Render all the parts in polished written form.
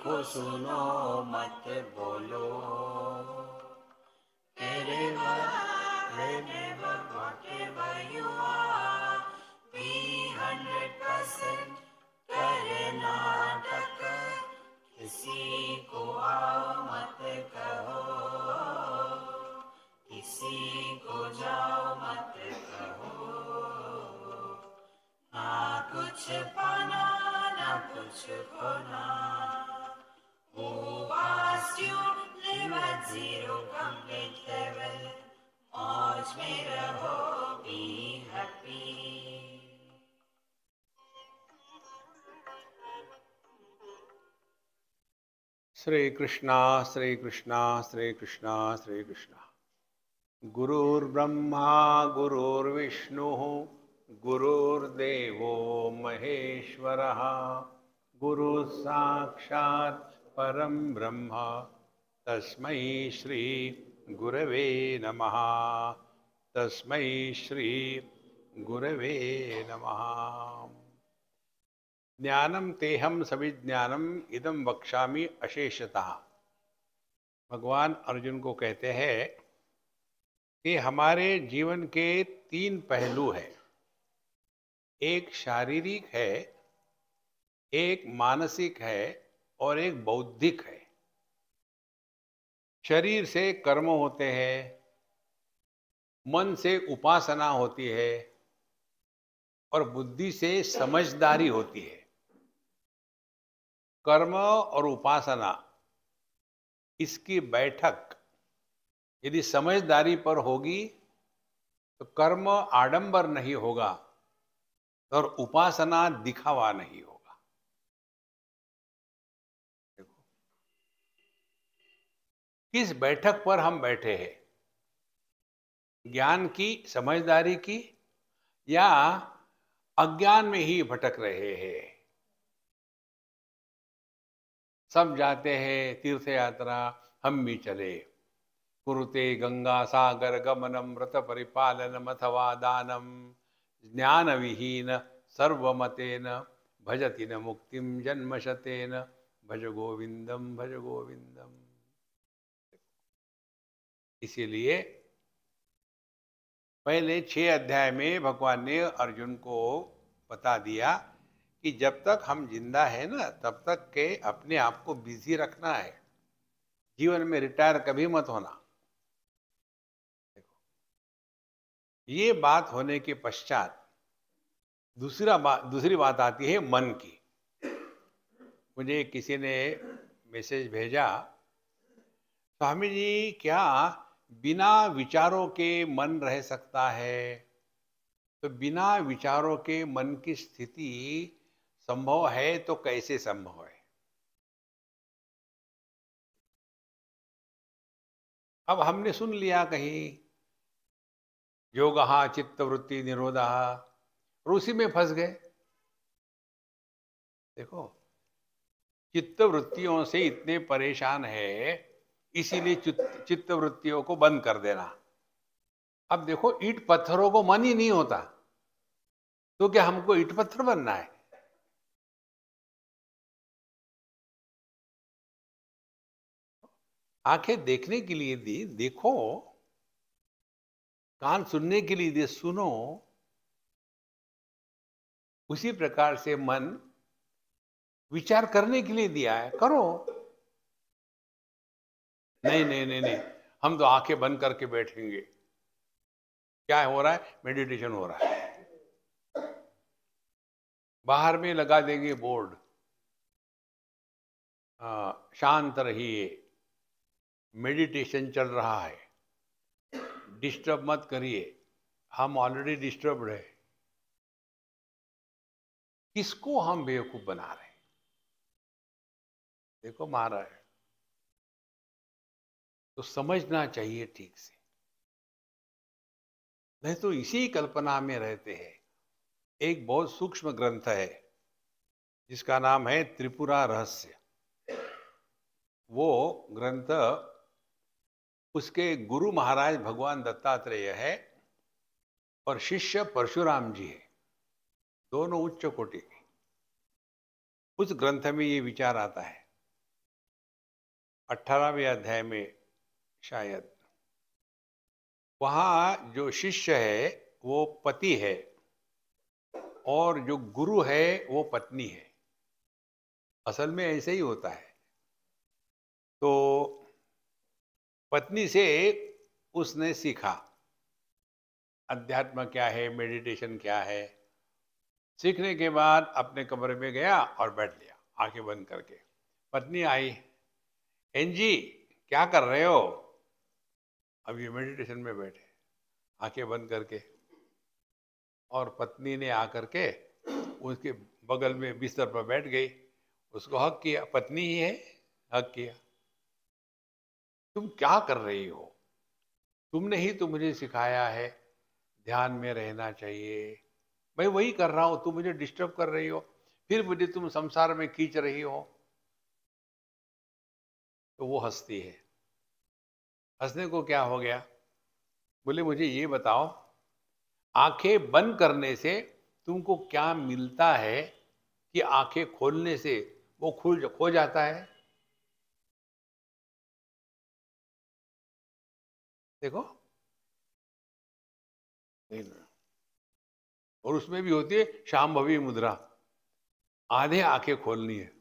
देखो सुनो मत बोलो, wherever, whatever you are, be 100% Karnataka. किसी को आओ मत कहो, किसी को जाओ मत कहो, ना कुछ पाना ना कुछ खोना। Who asked you live at zero complete level? मौज में रहो, be happy. श्री कृष्णा श्री कृष्णा श्री कृष्णा श्री कृष्णा। गुरुर्ब्रह्मा गुरुर्विष्णुः गुरुर्देवो महेश्वरः, गुरुः साक्षात् परं ब्रह्म तस्मै श्री गुरवे नमः, तस्मै श्री गुरवे नमः। ज्ञानम तेहम सविज्ञानम इदम वक्ष्यामि अशेषतः। भगवान अर्जुन को कहते हैं कि हमारे जीवन के 3 पहलू हैं, एक शारीरिक है, एक मानसिक है और एक बौद्धिक है। शरीर से कर्म होते हैं, मन से उपासना होती है और बुद्धि से समझदारी होती है। कर्म और उपासना इसकी बैठक यदि समझदारी पर होगी तो कर्म आडंबर नहीं होगा और उपासना दिखावा नहीं होगा। देखो किस बैठक पर हम बैठे हैं, ज्ञान की, समझदारी की, या अज्ञान में ही भटक रहे हैं। सब जाते हैं तीर्थ यात्रा, हम भी चले। कुरुते गंगा सागर गमनम व्रत परिपालनम अथवा दानम, ज्ञान विहीन सर्वमतेन भजति न मुक्तिम जन्मशतेन, भज गोविंदम भज गोविंदम। इसीलिए पहले 6 अध्याय में भगवान ने अर्जुन को बता दिया कि जब तक हम जिंदा है ना, तब तक के अपने आप को बिजी रखना है, जीवन में रिटायर कभी मत होना। ये बात होने के पश्चात दूसरी बात आती है मन की। मुझे किसी ने मैसेज भेजा, स्वामी जी क्या बिना विचारों के मन रह सकता है? तो बिना विचारों के मन की स्थिति संभव है तो कैसे संभव है? अब हमने सुन लिया कहीं योगः चित्तवृत्ति निरोधः, और उसी में फंस गए। देखो चित्त वृत्तियों से इतने परेशान है, इसीलिए चित्त वृत्तियों को बंद कर देना। अब देखो ईंट पत्थरों को मन ही नहीं होता, तो क्या हमको ईंट पत्थर बनना है? आंखें देखने के लिए दी, देखो। कान सुनने के लिए दे, सुनो। उसी प्रकार से मन विचार करने के लिए दिया है, करो। नहीं नहीं नहीं नहीं, हम तो आंखें बंद करके बैठेंगे। क्या हो रहा है? मेडिटेशन हो रहा है। बाहर में लगा देंगे बोर्ड, शांत रहिए, मेडिटेशन चल रहा है, डिस्टर्ब मत करिए। हम ऑलरेडी डिस्टर्ब्ड है। किसको हम बेवकूफ बना रहे हैं? देखो मारा है तो समझना चाहिए ठीक से, नहीं तो इसी कल्पना में रहते हैं। एक बहुत सूक्ष्म ग्रंथ है जिसका नाम है त्रिपुरा रहस्य। वो ग्रंथ उसके गुरु महाराज भगवान दत्तात्रेय है और शिष्य परशुराम जी है, दोनों उच्च कोटि के। उस ग्रंथ में ये विचार आता है 18वें अध्याय में शायद, वहाँ जो शिष्य है वो पति है और जो गुरु है वो पत्नी है। असल में ऐसे ही होता है। तो पत्नी से उसने सीखा अध्यात्म क्या है, मेडिटेशन क्या है। सीखने के बाद अपने कमरे में गया और बैठ लिया आंखें बंद करके। पत्नी आई, एनजी क्या कर रहे हो? अब ये मेडिटेशन में बैठे आंखें बंद करके, और पत्नी ने आकर के उसके बगल में बिस्तर पर बैठ गई, उसको हक किया। पत्नी ही है, हक किया। तुम क्या कर रही हो? तुमने ही तो मुझे सिखाया है ध्यान में रहना चाहिए, मैं वही कर रहा हूं, तुम मुझे डिस्टर्ब कर रही हो, फिर मुझे तुम संसार में खींच रही हो। तो वो हंसती है। हंसने को क्या हो गया? बोले मुझे ये बताओ, आंखें बंद करने से तुमको क्या मिलता है कि आंखें खोलने से वो खुल खो जाता है? देखो, और उसमें भी होती है शांभवी मुद्रा, आधे आंखें खोलनी है।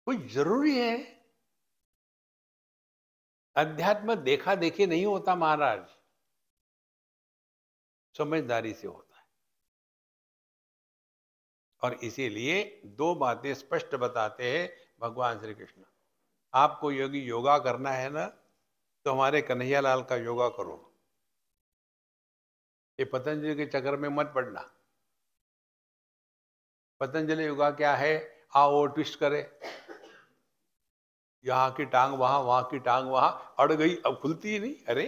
कोई जरूरी है? अध्यात्म देखा देखी नहीं होता महाराज, समझदारी से होता है। और इसीलिए दो बातें स्पष्ट बताते हैं भगवान श्री कृष्ण। आपको योगी योगा करना है ना, तो हमारे कन्हैया लाल का योगा करो। ये पतंजलि के चक्कर में मत पड़ना। पतंजलि योगा क्या है? आओ ट्विस्ट करे, यहाँ की टांग वहां, वहां की टांग वहां, अड़ गई अब खुलती ही नहीं। अरे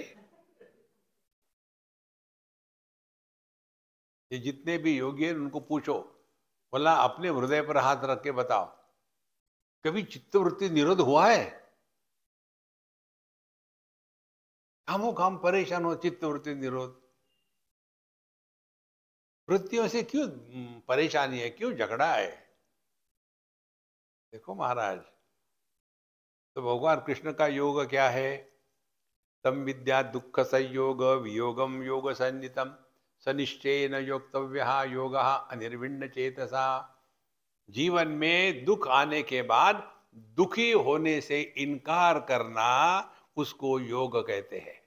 ये जितने भी योगी हैं उनको पूछो, बोला अपने हृदय पर हाथ रख के बताओ, कभी चित्तवृत्ति निरोध हुआ है? खामो खाम परेशान हो, चित्तवृत्ति निरोध। वृत्तियों से क्यों परेशानी है, क्यों झगड़ा है? देखो महाराज, तो भगवान कृष्ण का योग क्या है? तम विद्या दुख संयोग वियोगम योग संनितम सनिश्चयन योक्तव्य योग अनिर्विण्ण चेतसा। जीवन में दुख आने के बाद दुखी होने से इनकार करना, उसको योग कहते हैं।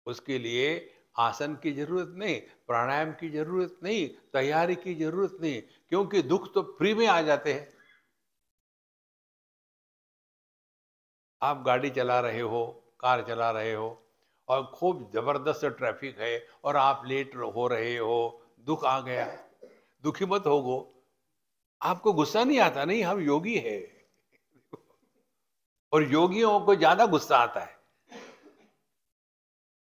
उसके लिए आसन की जरूरत नहीं, प्राणायाम की जरूरत नहीं, तैयारी की जरूरत नहीं, क्योंकि दुख तो फ्री में आ जाते हैं। आप गाड़ी चला रहे हो, कार चला रहे हो, और खूब जबरदस्त ट्रैफिक है और आप लेट हो रहे हो, दुख आ गया, दुखी मत होगो। आपको गुस्सा नहीं आता? नहीं, हम योगी है। और योगियों को ज्यादा गुस्सा आता है।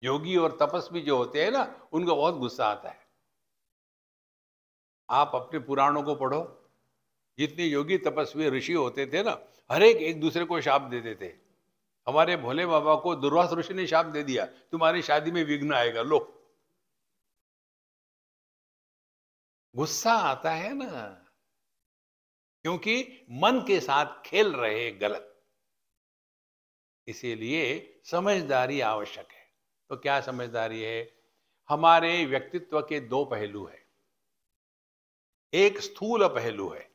योगी और तपस्वी जो होते हैं ना, उनको बहुत गुस्सा आता है। आप अपने पुराणों को पढ़ो, जितने योगी तपस्वी ऋषि होते थे ना, हर एक एक दूसरे को शाप देते थे। हमारे भोले बाबा को दुर्वास ऋषि ने शाप दे दिया, तुम्हारी शादी में विघ्न आएगा। लो, गुस्सा आता है ना, क्योंकि मन के साथ खेल रहे गलत। इसीलिए समझदारी आवश्यक है। तो क्या समझदारी है? हमारे व्यक्तित्व के दो पहलू है। एक स्थूल पहलू है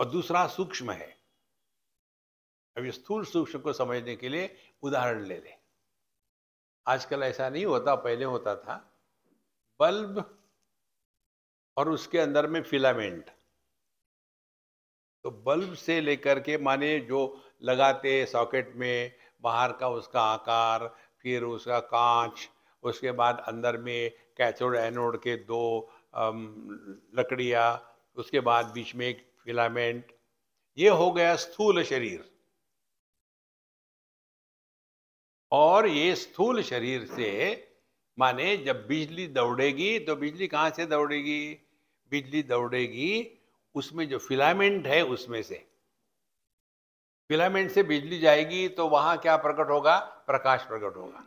और दूसरा सूक्ष्म है। अब ये स्थूल सूक्ष्म को समझने के लिए उदाहरण ले लें। आजकल ऐसा नहीं होता, पहले होता था। बल्ब और उसके अंदर में फिलामेंट। तो बल्ब से लेकर के माने जो लगाते सॉकेट में, बाहर का उसका आकार, फिर उसका कांच, उसके बाद अंदर में कैथोड एनोड के दो लकड़ियाँ, उसके बाद बीच में एक फिलामेंट। ये हो गया स्थूल शरीर। और ये स्थूल शरीर से माने जब बिजली दौड़ेगी तो बिजली कहाँ से दौड़ेगी? बिजली दौड़ेगी उसमें जो फिलामेंट है उसमें से। फिलामेंट से बिजली जाएगी तो वहां क्या प्रकट होगा? प्रकाश प्रकट होगा।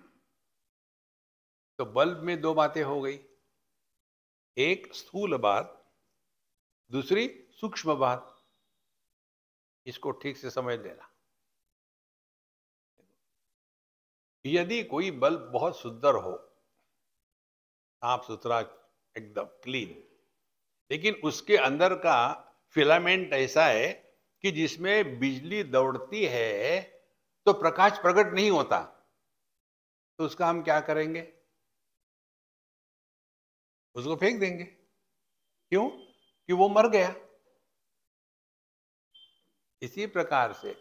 तो बल्ब में दो बातें हो गई। एक स्थूल बात, दूसरी सूक्ष्म बात। इसको ठीक से समझ लेना। यदि कोई बल्ब बहुत सुंदर हो, साफ सुथरा, एकदम क्लीन, लेकिन उसके अंदर का फिलामेंट ऐसा है कि जिसमें बिजली दौड़ती है तो प्रकाश प्रकट नहीं होता, तो उसका हम क्या करेंगे? उसको फेंक देंगे। क्यों? कि वो मर गया। इसी प्रकार से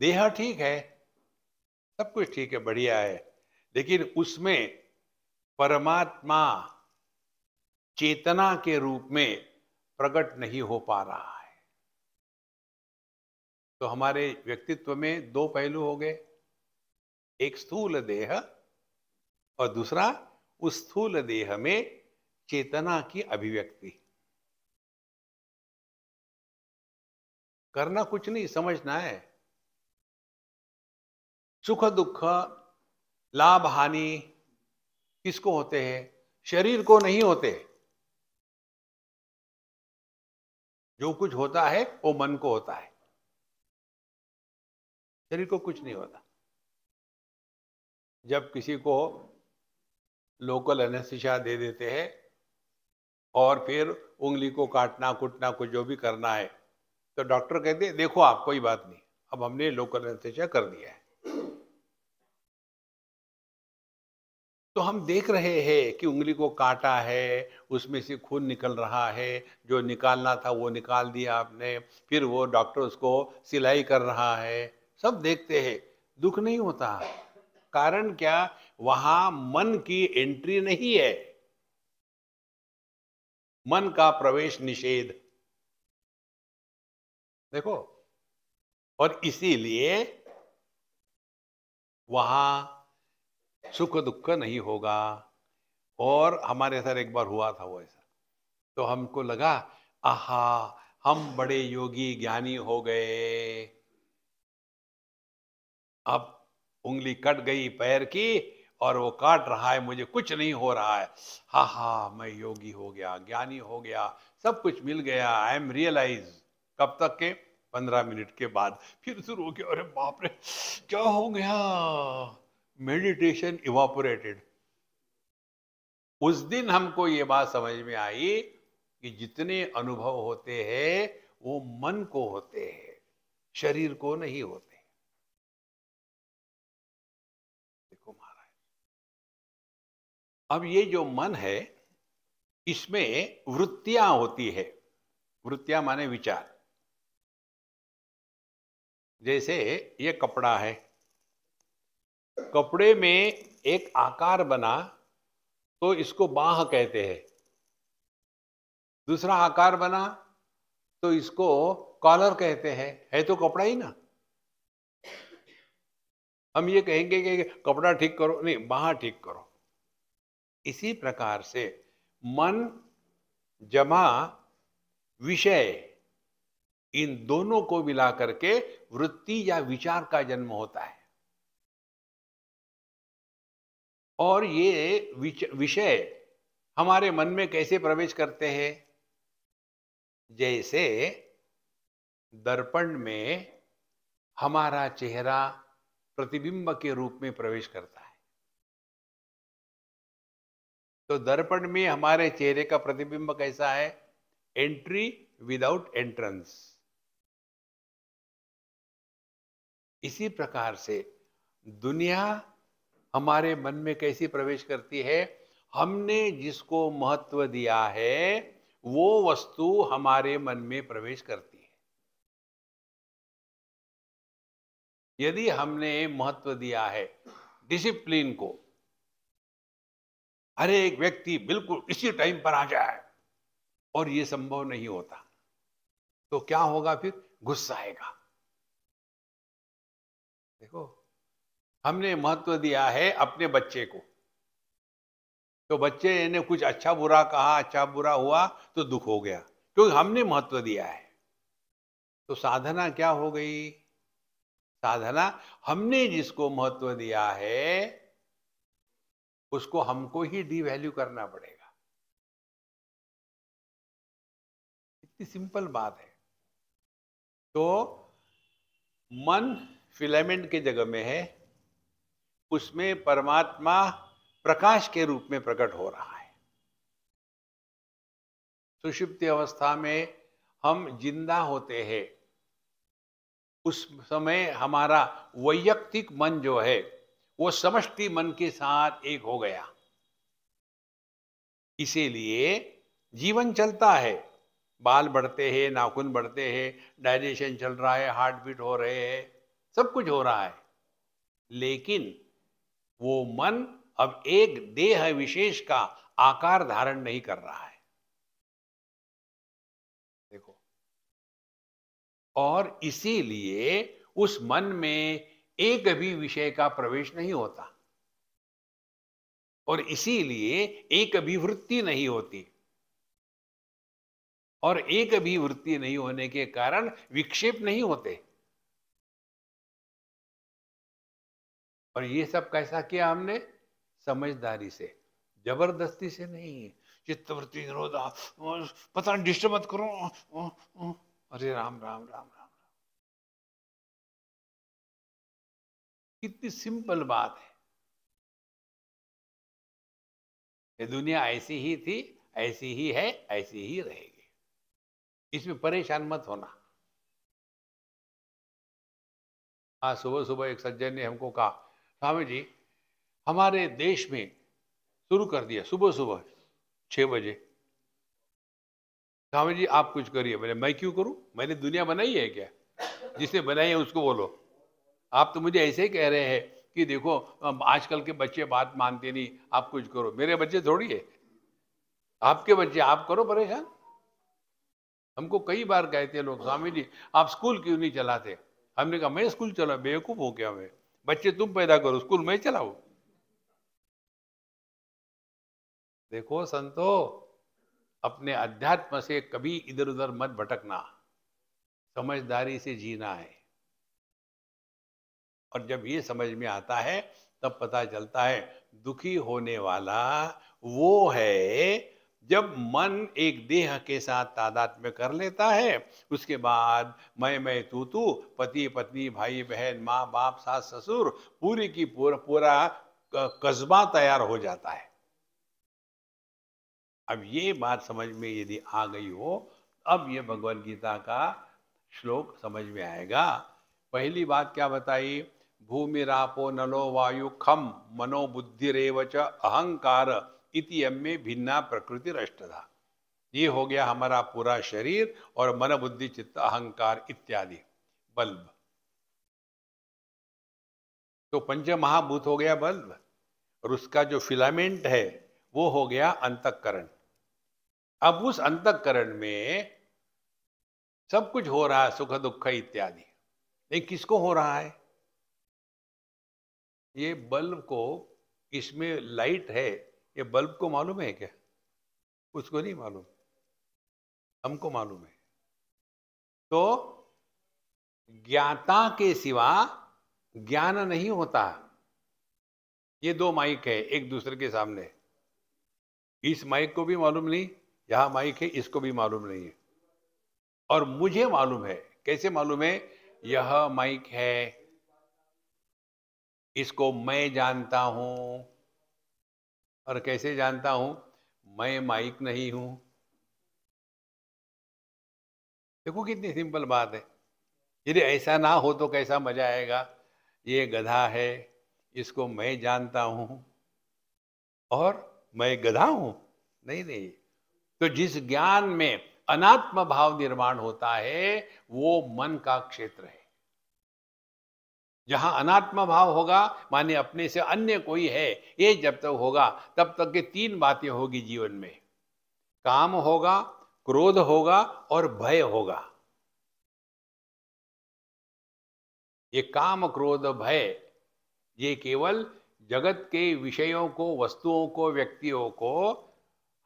देह ठीक है, सब कुछ ठीक है, बढ़िया है, लेकिन उसमें परमात्मा चेतना के रूप में प्रकट नहीं हो पा रहा है। तो हमारे व्यक्तित्व में दो पहलू हो गए, एक स्थूल देह और दूसरा उस स्थूल देह में चेतना की अभिव्यक्ति। करना कुछ नहीं, समझना है। सुख दुख, लाभ हानि किसको होते हैं? शरीर को नहीं होते। जो कुछ होता है वो मन को होता है, शरीर को कुछ नहीं होता। जब किसी को लोकल एनेस्थीसिया दे देते हैं और फिर उंगली को काटना कुटना कुछ जो भी करना है, तो डॉक्टर कहते हैं देखो आप, कोई बात नहीं, अब हमने लोकल एनेस्थीसिया कर दिया है। तो हम देख रहे हैं कि उंगली को काटा है, उसमें से खून निकल रहा है, जो निकालना था वो निकाल दिया आपने, फिर वो डॉक्टर उसको सिलाई कर रहा है, सब देखते हैं, दुख नहीं होता। कारण क्या? वहां मन की एंट्री नहीं है, मन का प्रवेश निषेध। देखो, और इसीलिए वहां सुख दुख नहीं होगा। और हमारे साथ एक बार हुआ था वो ऐसा, तो हमको लगा आहा, हम बड़े योगी ज्ञानी हो गए, अब उंगली कट गई पैर की और वो काट रहा है, मुझे कुछ नहीं हो रहा है, हा हा, मैं योगी हो गया, ज्ञानी हो गया, सब कुछ मिल गया, आई एम रियलाइज। कब तक के? 15 मिनट के बाद फिर शुरू हो गया, अरे बाप रे, क्या हो गया? Meditation evaporated. उस दिन हमको ये बात समझ में आई कि जितने अनुभव होते हैं वो मन को होते हैं, शरीर को नहीं होते। देखो महाराज, अब ये जो मन है, इसमें वृत्तियां होती है। वृत्तियां माने विचार। जैसे ये कपड़ा है, कपड़े में एक आकार बना तो इसको बाह कहते हैं, दूसरा आकार बना तो इसको कॉलर कहते हैं, है तो कपड़ा ही ना। हम ये कहेंगे कि कपड़ा ठीक करो, नहीं, बाह ठीक करो। इसी प्रकार से मन जमा विषय, इन दोनों को मिला करके वृत्ति या विचार का जन्म होता है। और ये विषय हमारे मन में कैसे प्रवेश करते हैं? जैसे दर्पण में हमारा चेहरा प्रतिबिंब के रूप में प्रवेश करता है, तो दर्पण में हमारे चेहरे का प्रतिबिंब कैसा है? Entry without entrance. इसी प्रकार से दुनिया हमारे मन में कैसी प्रवेश करती है? हमने जिसको महत्व दिया है वो वस्तु हमारे मन में प्रवेश करती है। यदि हमने महत्व दिया है डिसिप्लिन को, अरे एक व्यक्ति बिल्कुल इसी टाइम पर आ जाए, और ये संभव नहीं होता, तो क्या होगा? फिर गुस्सा आएगा। देखो, हमने महत्व दिया है अपने बच्चे को, तो बच्चे ने कुछ अच्छा बुरा कहा, अच्छा बुरा हुआ तो दुख हो गया, क्योंकि हमने महत्व दिया है। तो साधना क्या हो गई? साधना, हमने जिसको महत्व दिया है उसको हमको ही डिवैल्यू करना पड़ेगा। कितनी सिंपल बात है। तो मन फिलामेंट के जगह में है, उसमें परमात्मा प्रकाश के रूप में प्रकट हो रहा है। सुषुप्ति अवस्था में हम जिंदा होते हैं, उस समय हमारा वैयक्तिक मन जो है वो समष्टि मन के साथ एक हो गया। इसीलिए जीवन चलता है, बाल बढ़ते हैं, नाखून बढ़ते हैं, डाइजेशन चल रहा है, हार्ट बीट हो रहे हैं, सब कुछ हो रहा है। लेकिन वो मन अब एक देह विशेष का आकार धारण नहीं कर रहा है। देखो, और इसीलिए उस मन में एक भी विषय का प्रवेश नहीं होता, और इसीलिए एक भी वृत्ति नहीं होती, और एक भी वृत्ति नहीं होने के कारण विक्षेप नहीं होते। और ये सब कैसा किया हमने? समझदारी से, जबरदस्ती से नहीं। चित्तवृत्ति निरोधा, पता नहीं, डिस्टर्ब मत करो, अरे राम राम राम राम। कितनी सिंपल बात है। ये दुनिया ऐसी ही थी, ऐसी ही है, ऐसी ही रहेगी, इसमें परेशान मत होना। आज सुबह सुबह एक सज्जन ने हमको कहा, स्वामी जी हमारे देश में शुरू कर दिया सुबह सुबह 6 बजे, स्वामी जी आप कुछ करिए। मैं क्यों करूं? मैंने दुनिया बनाई है क्या? जिसने बनाई है उसको बोलो। आप तो मुझे ऐसे ही कह रहे हैं कि देखो आजकल के बच्चे बात मानते नहीं, आप कुछ करो। मेरे बच्चे थोड़ी है, आपके बच्चे, आप करो परेशान। हमको कई बार कहते हैं लोग, स्वामी जी आप स्कूल क्यों नहीं चलाते? हमने कहा मैं स्कूल चला? बेवकूफ हो क्या मैं? बच्चे तुम पैदा करो, स्कूल मैं चलाऊं? देखो संतो, अपने अध्यात्म से कभी इधर उधर मत भटकना, समझदारी से जीना है। और जब ये समझ में आता है तब पता चलता है दुखी होने वाला वो है जब मन एक देह के साथ तादात्म्य कर लेता है। उसके बाद मैं तू, पति पत्नी, भाई बहन, माँ बाप, सास ससुर, पूरी की पूरा कस्बा तैयार हो जाता है। अब ये बात समझ में यदि आ गई हो, अब ये भगवद गीता का श्लोक समझ में आएगा। पहली बात क्या बताई? भूमिरापो नलो वायु खम मनो बुद्धिरेव च अहंकार इति यम्मे भिन्ना प्रकृति अष्टधा। ये हो गया हमारा पूरा शरीर, और मन बुद्धि चित्त अहंकार इत्यादि बल्ब। तो पंच महाभूत हो गया बल्ब, और उसका जो फिलामेंट है वो हो गया अंतःकरण। अब उस अंतःकरण में सब कुछ हो रहा है, सुख दुख इत्यादि। लेकिन किसको हो रहा है? ये बल्ब को, इसमें लाइट है, ये बल्ब को मालूम है क्या? उसको नहीं मालूम, हमको मालूम है। तो ज्ञाता के सिवा ज्ञान नहीं होता। ये दो माइक है एक दूसरे के सामने, इस माइक को भी मालूम नहीं, यहां माइक है, इसको भी मालूम नहीं है, और मुझे मालूम है। कैसे मालूम है? यह माइक है, इसको मैं जानता हूं। और कैसे जानता हूं? मैं माइक नहीं हूं। देखो कितनी सिंपल बात है। यदि ऐसा ना हो तो कैसा मजा आएगा? ये गधा है, इसको मैं जानता हूं, और मैं गधा हूं? नहीं नहीं। तो जिस ज्ञान में अनात्म भाव निर्माण होता है वो मन का क्षेत्र है। जहां अनात्म भाव होगा, माने अपने से अन्य कोई है, ये जब तक होगा तब तक के 3 बातें होगी जीवन में। काम होगा, क्रोध होगा, और भय होगा। ये काम क्रोध भय, ये केवल जगत के विषयों को, वस्तुओं को, व्यक्तियों को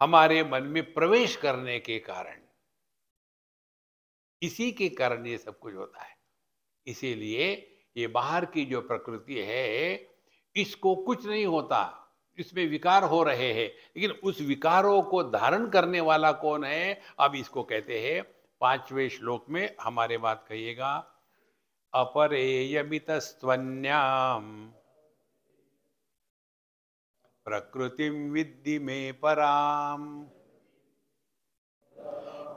हमारे मन में प्रवेश करने के कारण, इसी के कारण ये सब कुछ होता है। इसीलिए ये बाहर की जो प्रकृति है, इसको कुछ नहीं होता, इसमें विकार हो रहे हैं, लेकिन उस विकारों को धारण करने वाला कौन है? अब इसको कहते हैं 5वें श्लोक में हमारे बात कहिएगा। अपरेयमितस्त्वन्याम् प्रकृतिं विद्धि मे पराम्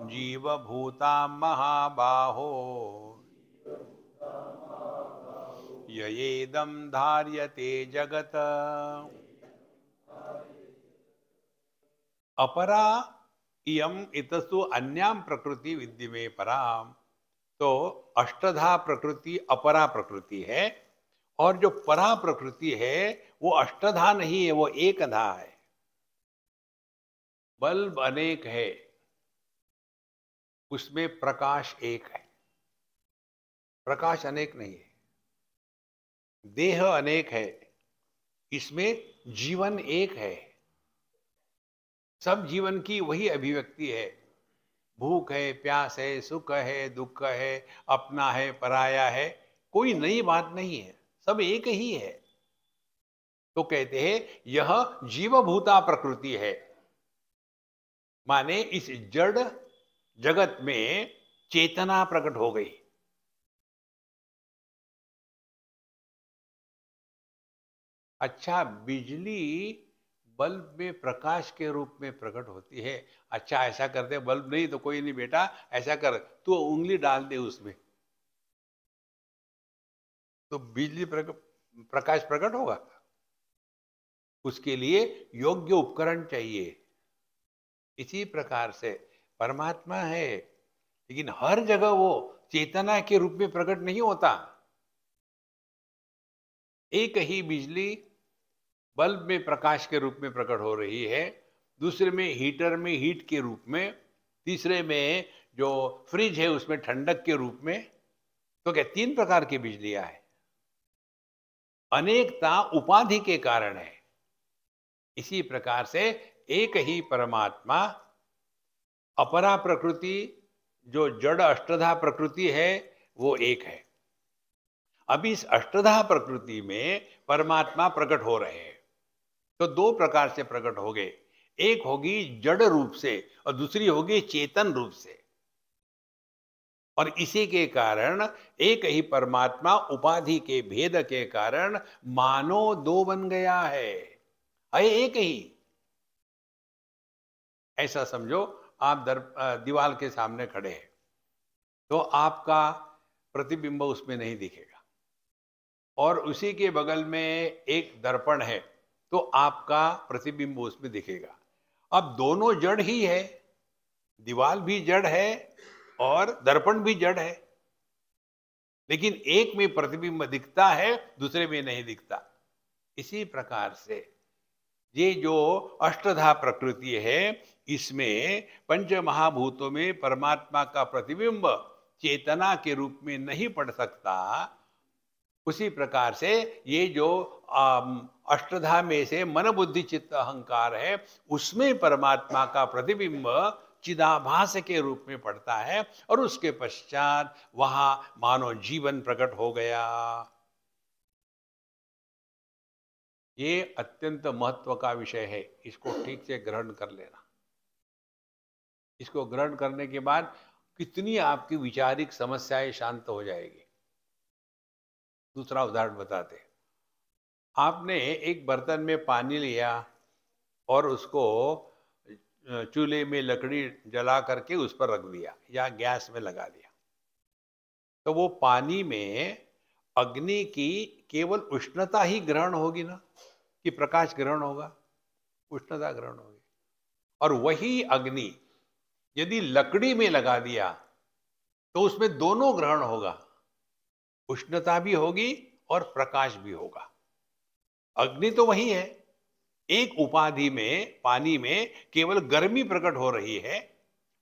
जीवभूतां महाबाहो ययेदं धार्यते जगत्। अपरा इयम इतस्तु अन्याम प्रकृति विद्धि में पराम। तो अष्टधा प्रकृति अपरा प्रकृति है, और जो परा प्रकृति है वो अष्टधा नहीं है, वो एकधा है। बल्ब अनेक है, उसमें प्रकाश एक है, प्रकाश अनेक नहीं है। देह अनेक है, इसमें जीवन एक है। सब जीवन की वही अभिव्यक्ति है। भूख है, प्यास है, सुख है, दुख है, अपना है, पराया है, कोई नई बात नहीं है, सब एक ही है। तो कहते हैं यह जीवभूता प्रकृति है, माने इस जड़ जगत में चेतना प्रकट हो गई। अच्छा, बिजली बल्ब में प्रकाश के रूप में प्रकट होती है। अच्छा, ऐसा करते, बल्ब नहीं तो कोई नहीं बेटा, ऐसा कर, तू उंगली डाल दे उसमें तो बिजली प्रकाश प्रकट होगा। उसके लिए योग्य उपकरण चाहिए। इसी प्रकार से परमात्मा है, लेकिन हर जगह वो चेतना के रूप में प्रकट नहीं होता। एक ही बिजली बल्ब में प्रकाश के रूप में प्रकट हो रही है, दूसरे में हीटर में हीट के रूप में, तीसरे में जो फ्रिज है उसमें ठंडक के रूप में। तो क्या 3 प्रकार की बिजलियां है। अनेकता उपाधि के कारण है। इसी प्रकार से एक ही परमात्मा, अपरा प्रकृति जो जड़ अष्टधा प्रकृति है वो एक है। अब इस अष्टधा प्रकृति में परमात्मा प्रकट हो रहे हैं, तो 2 प्रकार से प्रकट हो गए। एक होगी जड़ रूप से और दूसरी होगी चेतन रूप से। और इसी के कारण एक ही परमात्मा उपाधि के भेद के कारण मानो 2 बन गया है एक ही। ऐसा समझो, आप दीवार के सामने खड़े हैं तो आपका प्रतिबिंब उसमें नहीं दिखेगा, और उसी के बगल में एक दर्पण है तो आपका प्रतिबिंब उसमें दिखेगा। अब दोनों जड़ ही है, दीवार भी जड़ है और दर्पण भी जड़ है, लेकिन एक में प्रतिबिंब दिखता है, दूसरे में नहीं दिखता। इसी प्रकार से ये जो अष्टधा प्रकृति है, इसमें पंच महाभूतों में परमात्मा का प्रतिबिंब चेतना के रूप में नहीं पड़ सकता। उसी प्रकार से ये जो अष्टधा में से मन बुद्धि चित्त अहंकार है, उसमें परमात्मा का प्रतिबिंब चिदाभास के रूप में पड़ता है, और उसके पश्चात वहां मानो जीवन प्रकट हो गया। ये अत्यंत महत्व का विषय है, इसको ठीक से ग्रहण कर लेना। इसको ग्रहण करने के बाद कितनी आपकी विचारिक समस्याएं शांत हो जाएगी। दूसरा उदाहरण बताते। आपने एक बर्तन में पानी लिया और उसको चूल्हे में लकड़ी जला करके उस पर रख दिया या गैस में लगा दिया, तो वो पानी में अग्नि की केवल उष्णता ही ग्रहण होगी ना, कि प्रकाश ग्रहण होगा? उष्णता ग्रहण होगी। और वही अग्नि यदि लकड़ी में लगा दिया तो उसमें दोनों ग्रहण होगा, उष्णता भी होगी और प्रकाश भी होगा। अग्नि तो वही है, एक उपाधि में पानी में केवल गर्मी प्रकट हो रही है,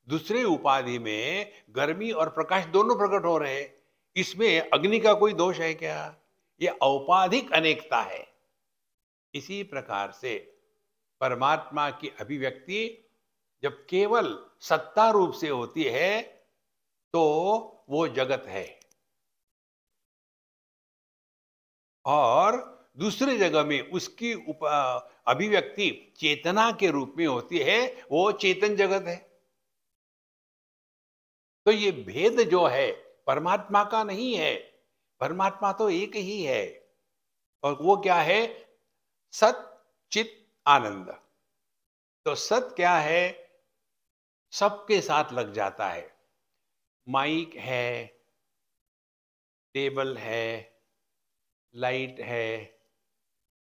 दूसरे उपाधि में गर्मी और प्रकाश दोनों प्रकट हो रहे हैं। इसमें अग्नि का कोई दोष है क्या? यह औपाधिक अनेकता है। इसी प्रकार से परमात्मा की अभिव्यक्ति जब केवल सत्ता रूप से होती है तो वो जगत है, और दूसरी जगह में उसकी अभिव्यक्ति चेतना के रूप में होती है, वो चेतन जगत है। तो ये भेद जो है परमात्मा का नहीं है, परमात्मा तो एक ही है। और वो क्या है? सत चित आनंद। तो सत क्या है? सबके साथ लग जाता है। माइक है, टेबल है, लाइट है,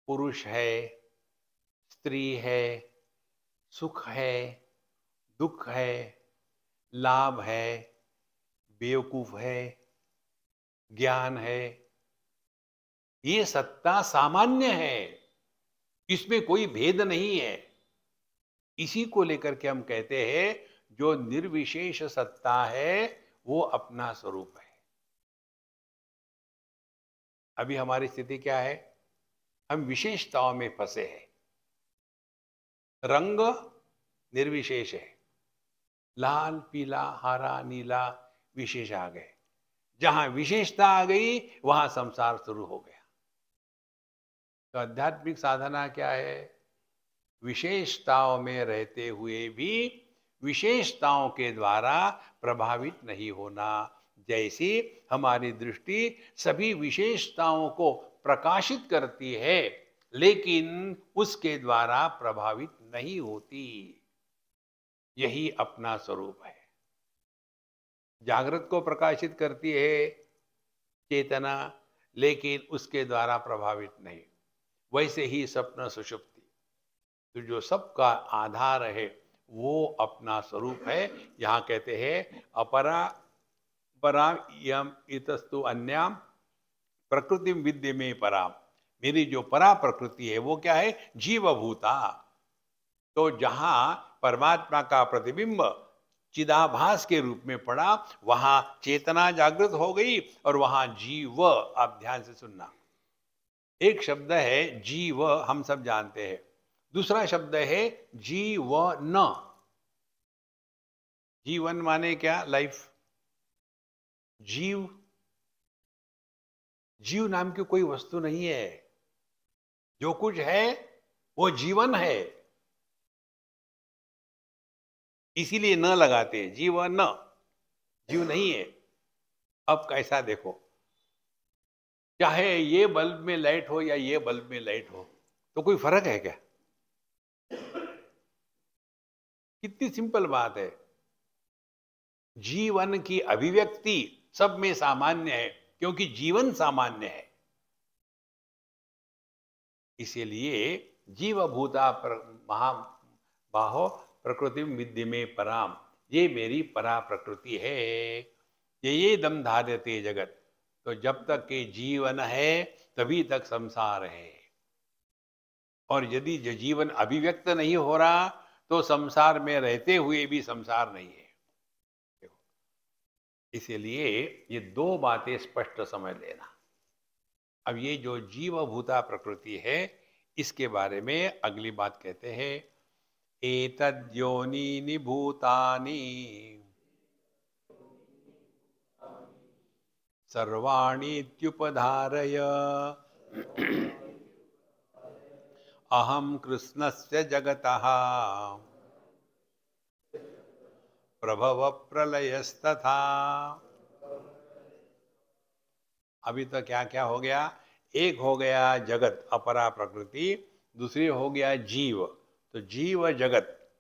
पुरुष है, स्त्री है, सुख है, दुख है, लाभ है, बेवकूफ है, ज्ञान है। ये सत्ता सामान्य है, इसमें कोई भेद नहीं है। इसी को लेकर के हम कहते हैं जो निर्विशेष सत्ता है वो अपना स्वरूप है। अभी हमारी स्थिति क्या है? हम विशेषताओं में फंसे हैं। रंग निर्विशेष है, लाल पीला हरा नीला विशेष आ गए। जहां विशेषता आ गई वहां संसार शुरू हो गया। तो आध्यात्मिक साधना क्या है? विशेषताओं में रहते हुए भी विशेषताओं के द्वारा प्रभावित नहीं होना। जैसी हमारी दृष्टि सभी विशेषताओं को प्रकाशित करती है लेकिन उसके द्वारा प्रभावित नहीं होती। यही अपना स्वरूप है। जागृत को प्रकाशित करती है चेतना, लेकिन उसके द्वारा प्रभावित नहीं। वैसे ही स्वप्न सुषुप्ति, तो जो सबका आधार है वो अपना स्वरूप है। यहाँ कहते हैं अपरा पराम यम इतस्तु अन्याम प्रकृति विद्य में पराम। मेरी जो परा प्रकृति है वो क्या है? जीवभूता। तो जहां परमात्मा का प्रतिबिंब चिदाभास के रूप में पड़ा वहां चेतना जागृत हो गई और वहां जीव। आप ध्यान से सुनना, एक शब्द है जीव, हम सब जानते हैं। दूसरा शब्द है जीवन। जीवन माने क्या? लाइफ। जीव, जीव नाम की कोई वस्तु नहीं है। जो कुछ है वो जीवन है, इसीलिए न लगाते हैं। जीवन, जीव नहीं है। अब कैसा देखो, चाहे ये बल्ब में लाइट हो या ये बल्ब में लाइट हो, तो कोई फर्क है क्या? कितनी सिंपल बात है। जीवन की अभिव्यक्ति सब में सामान्य है क्योंकि जीवन सामान्य है। इसीलिए जीवभूता महाबाहो प्रकृति विद्य में पराम। ये मेरी परा प्रकृति है। ये दम धार्यते जगत। तो जब तक के जीवन है तभी तक संसार है। और यदि जो जीवन अभिव्यक्त नहीं हो रहा तो संसार में रहते हुए भी संसार नहीं है। देखो, इसीलिए ये दो बातें स्पष्ट समझ लेना। अब ये जो जीवभूता प्रकृति है इसके बारे में अगली बात कहते हैं एतद्योनीनि भूतानि सर्वाणीत्युपधारय अहम कृष्णस्य जगतः प्रभव प्रलयस्तथा। अभी तो क्या क्या हो गया? एक हो गया जगत अपरा प्रकृति, दूसरी हो गया जीव। तो जीव जगत।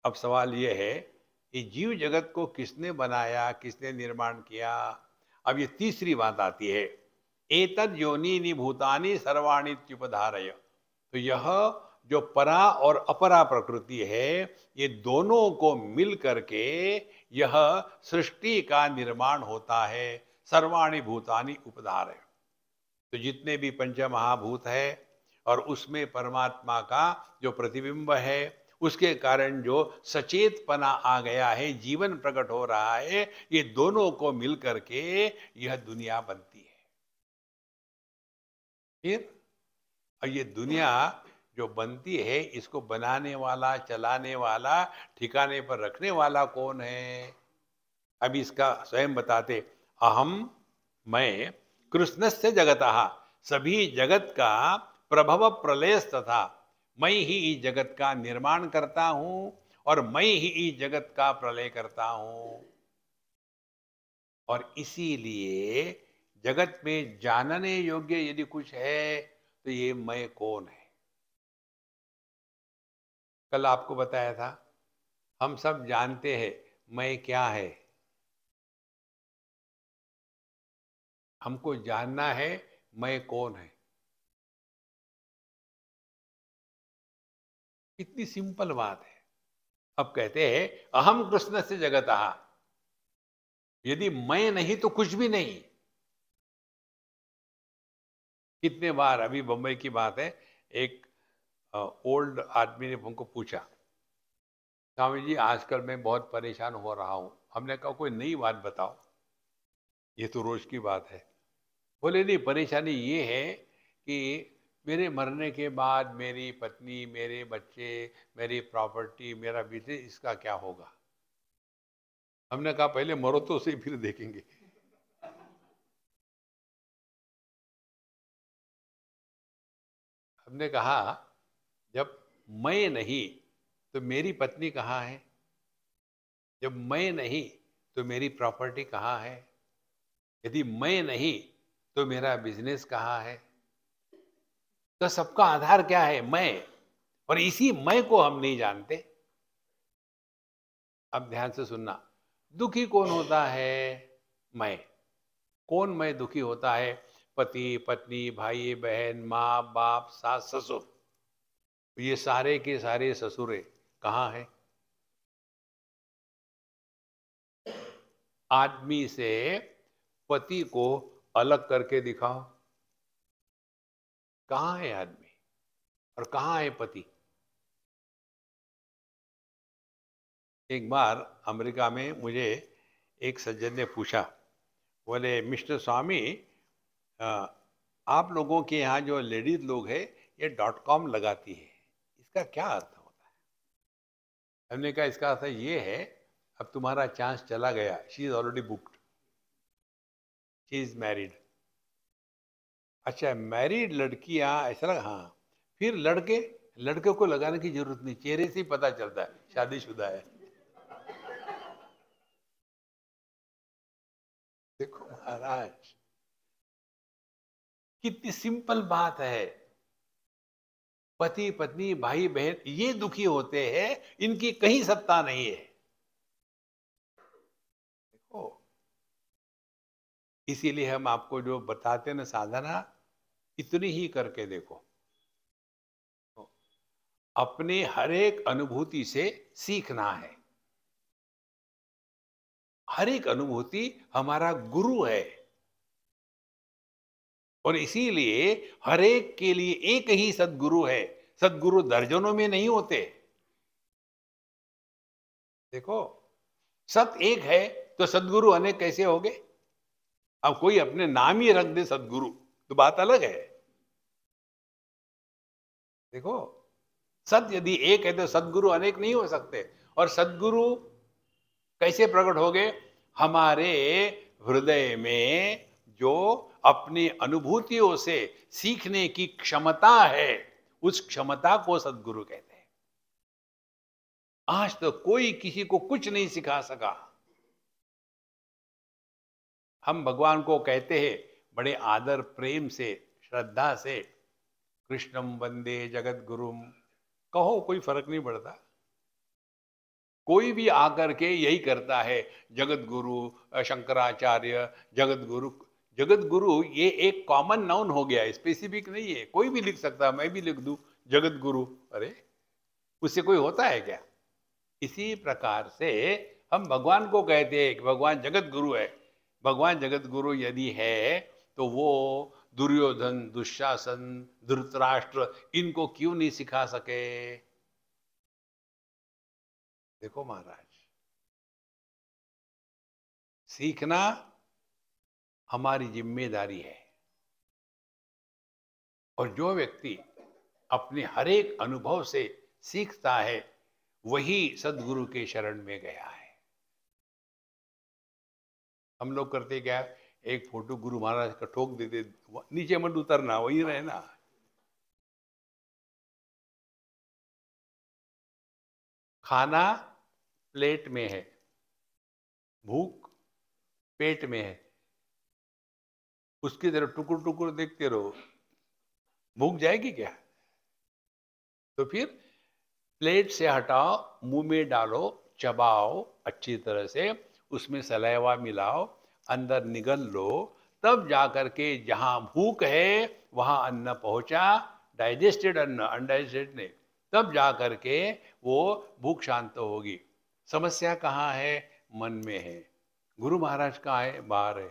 अब सवाल ये है कि जीव जगत को किसने बनाया, किसने निर्माण किया? अब ये तीसरी बात आती है एतद योनीनि भूतानि सर्वाणीत्युपधारय। तो यह जो परा और अपरा प्रकृति है ये दोनों को मिल करके यह सृष्टि का निर्माण होता है। सर्वाणि भूतानि उपधारय। तो जितने भी पंच महाभूत है और उसमें परमात्मा का जो प्रतिबिंब है उसके कारण जो सचेतपना आ गया है, जीवन प्रकट हो रहा है, ये दोनों को मिल करके यह दुनिया बनती है। फिर और ये दुनिया जो बनती है इसको बनाने वाला, चलाने वाला, ठिकाने पर रखने वाला कौन है? अभी इसका स्वयं बताते। अहम, मैं, कृष्णस्य जगतः, सभी जगत का प्रभव प्रलयस तथा, मैं ही इस जगत का निर्माण करता हूं और मैं ही इस जगत का प्रलय करता हूं। और इसीलिए जगत में जानने योग्य यदि कुछ है तो ये मैं कौन है। कल आपको बताया था, हम सब जानते हैं मैं क्या है, हमको जानना है मैं कौन है। कितनी सिंपल बात है। अब कहते हैं अहम कृष्ण से जगतः, यदि मैं नहीं तो कुछ भी नहीं। कितने बार, अभी बम्बई की बात है, एक ओल्ड आदमी ने हमको पूछा, स्वामी जी आजकल मैं बहुत परेशान हो रहा हूं। हमने कहा कोई नई बात बताओ, ये तो रोज की बात है। बोले नहीं, परेशानी ये है कि मेरे मरने के बाद मेरी पत्नी, मेरे बच्चे, मेरी प्रॉपर्टी, मेरा बिजनेस, इसका क्या होगा। हमने कहा पहले मरो तो उसे फिर देखेंगे। हमने कहा जब मैं नहीं तो मेरी पत्नी कहाँ है, जब मैं नहीं तो मेरी प्रॉपर्टी कहाँ है, यदि मैं नहीं तो मेरा बिजनेस कहाँ है। तो सबका आधार क्या है, मैं। और इसी मैं को हम नहीं जानते। अब ध्यान से सुनना, दुखी कौन होता है, मैं। कौन मैं दुखी होता है, पति पत्नी भाई बहन माँ बाप सास ससुर, ये सारे के सारे ससुरे कहाँ है। आदमी से पति को अलग करके दिखाओ, कहाँ है आदमी और कहाँ है पति। एक बार अमेरिका में मुझे एक सज्जन ने पूछा, बोले मिस्टर स्वामी, अ, आप लोगों के यहाँ जो लेडीज लोग हैं ये .com लगाती है, इसका क्या अर्थ होता है। हमने कहा इसका अर्थ ये है, अब तुम्हारा चांस चला गया, she is already booked, she is married. अच्छा, मैरिड लड़कियां, ऐसा लगा, हाँ। फिर लड़के, लड़के को लगाने की जरूरत नहीं, चेहरे से ही पता चलता है शादीशुदा है। देखो महाराज, कितनी सिंपल बात है। पति पत्नी भाई बहन ये दुखी होते हैं, इनकी कहीं सत्ता नहीं है। देखो, इसीलिए हम आपको जो बताते हैं ना साधना, इतनी ही करके देखो। तो अपने हर एक अनुभूति से सीखना है। हर एक अनुभूति हमारा गुरु है, और इसीलिए हर एक के लिए एक ही सदगुरु है। सदगुरु दर्जनों में नहीं होते। देखो, सत एक है तो सदगुरु अनेक कैसे हो गए। अब कोई अपने नाम ही रख दे सदगुरु तो बात अलग है। देखो, सत यदि एक है तो सदगुरु अनेक नहीं हो सकते। और सदगुरु कैसे प्रकट हो गए, हमारे हृदय में जो अपनी अनुभूतियों से सीखने की क्षमता है, उस क्षमता को सदगुरु कहते हैं। आज तो कोई किसी को कुछ नहीं सिखा सका। हम भगवान को कहते हैं बड़े आदर प्रेम से श्रद्धा से, कृष्णम वंदे जगत गुरुम, कहो कोई फर्क नहीं पड़ता। कोई भी आकर के यही करता है, जगत गुरु, शंकराचार्य, जगत गुरु। जगत गुरु ये एक कॉमन नाउन हो गया, स्पेसिफिक नहीं है। कोई भी लिख सकता है, मैं भी लिख दूं जगत गुरु, अरे उससे कोई होता है क्या। इसी प्रकार से हम भगवान को कहते हैं कि भगवान जगत गुरु है। भगवान जगत गुरु यदि है तो वो दुर्योधन, दुशासन, धृतराष्ट्र, इनको क्यों नहीं सिखा सके। देखो महाराज, सीखना हमारी जिम्मेदारी है। और जो व्यक्ति अपने हर एक अनुभव से सीखता है, वही सदगुरु के शरण में गया है। हम लोग करते क्या, एक फोटो गुरु महाराज का ठोक देते, नीचे मत उतरना, वही रहना। खाना प्लेट में है, भूख पेट में है, उसकी तरफ टुकुर टुकुर देखते रहो, भूख जाएगी क्या? तो फिर प्लेट से हटाओ, मुंह में डालो, चबाओ अच्छी तरह से, उसमें सलाइवा मिलाओ, अंदर निगल लो, तब जाकर के जहां भूख है वहां अन्न पहुंचा, डाइजेस्टेड अन्न, अनडाइजेस्टेड नहीं, तब जाकर के वो भूख शांत होगी। समस्या कहाँ है? मन में है। गुरु महाराज कहाँ है? बाहर है।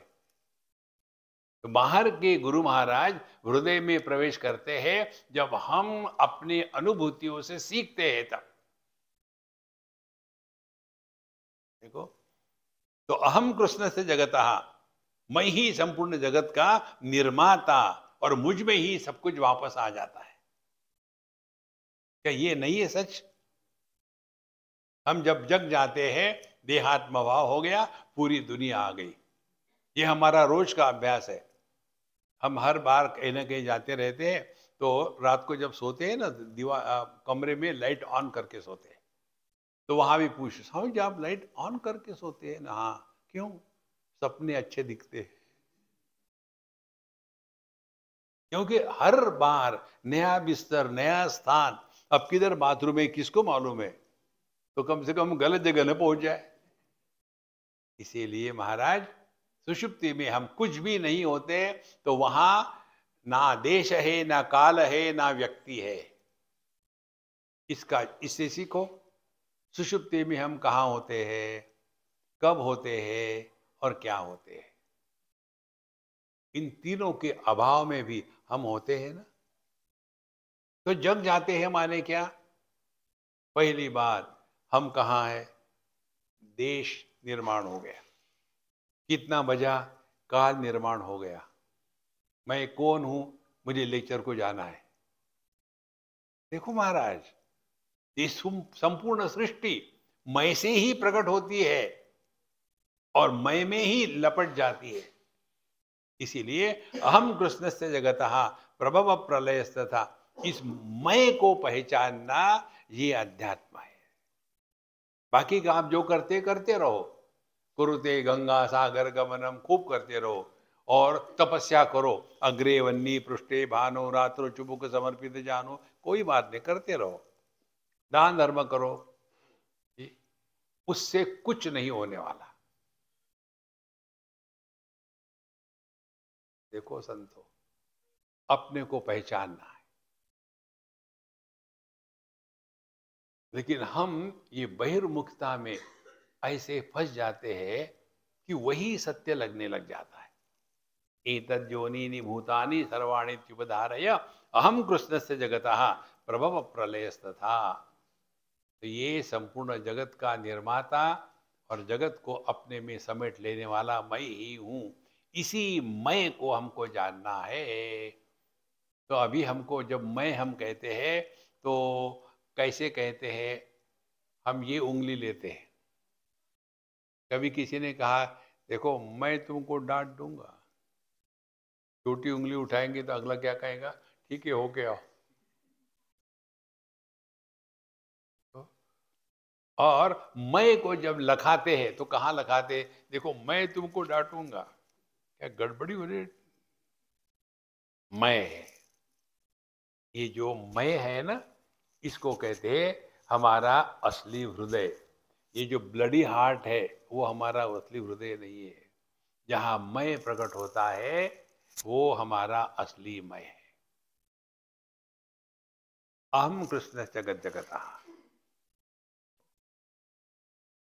तो बाहर के गुरु महाराज हृदय में प्रवेश करते हैं जब हम अपनी अनुभूतियों से सीखते हैं तब। देखो, तो अहम कृष्ण से जगतः, मैं ही संपूर्ण जगत का निर्माता और मुझ में ही सब कुछ वापस आ जाता है। क्या ये नहीं है सच? हम जब जग जाते हैं, देहात्म भाव हो गया, पूरी दुनिया आ गई। ये हमारा रोज का अभ्यास है। हम हर बार कहीं ना कहीं जाते रहते हैं, तो रात को जब सोते हैं ना, कमरे में लाइट ऑन करके सोते हैं, तो वहां भी पूछ, स्वामी जी आप लाइट ऑन करके सोते हैं ना? हाँ। क्यों? सपने अच्छे दिखते हैं। क्योंकि हर बार नया बिस्तर, नया स्थान, अब किधर बाथरूम है किसको मालूम है, तो कम से कम गलत जगह न पहुंच जाए। इसीलिए महाराज, सुषुप्ति में हम कुछ भी नहीं होते, तो वहां ना देश है, ना काल है, ना व्यक्ति है। इससे सीखो। सुषुप्ति में हम कहाँ होते हैं, कब होते हैं और क्या होते हैं। इन तीनों के अभाव में भी हम होते हैं ना। तो जग जाते हैं माने क्या? पहली बात, हम कहाँ हैं? देश निर्माण हो गया। कितना बजा? काल निर्माण हो गया। मैं कौन हूं? मुझे लेक्चर को जाना है। देखो महाराज, ये संपूर्ण सृष्टि मैं से ही प्रकट होती है और मैं में ही लपट जाती है। इसीलिए अहम कृष्णस्य जगतः प्रभव प्रलयस्तथा, इस मैं को पहचानना ये अध्यात्म है। बाकी का आप जो करते करते रहो, कुरुते गंगा सागर गमनम, खूब करते रहो और तपस्या करो, अग्रे वन्नी पृष्ठे भानो रात्रो चुबुक समर्पित जानो, कोई बात नहीं, करते रहो, दान धर्म करो, उससे कुछ नहीं होने वाला। देखो संतो, अपने को पहचानना है। लेकिन हम ये बहिर्मुखता में ऐसे फंस जाते हैं कि वही सत्य लगने लग जाता है। एतद् योनीनि भूतानि सर्वाणि त्युपधारय अहम कृष्णस्य जगतः प्रभव प्रलयस्तथा। तो ये संपूर्ण जगत का निर्माता और जगत को अपने में समेट लेने वाला मैं ही हूँ। इसी मैं को हमको जानना है। तो अभी हमको जब मैं हम कहते हैं, तो कैसे कहते हैं? हम ये उंगली लेते हैं। कभी किसी ने कहा, देखो मैं तुमको डांट दूंगा, छोटी उंगली उठाएंगे तो अगला क्या कहेगा? ठीक है, हो गया। तो और मैं को जब लखाते हैं तो कहाँ लखाते हैं? देखो मैं तुमको डांटूंगा, क्या गड़बड़ी हो रही है? मैं है, ये जो मैं है ना, इसको कहते हैं हमारा असली हृदय। ये जो ब्लडी हार्ट है वो हमारा असली हृदय नहीं है। जहां मैं प्रकट होता है वो हमारा असली मैं है। अहम कृष्ण जगत जगता।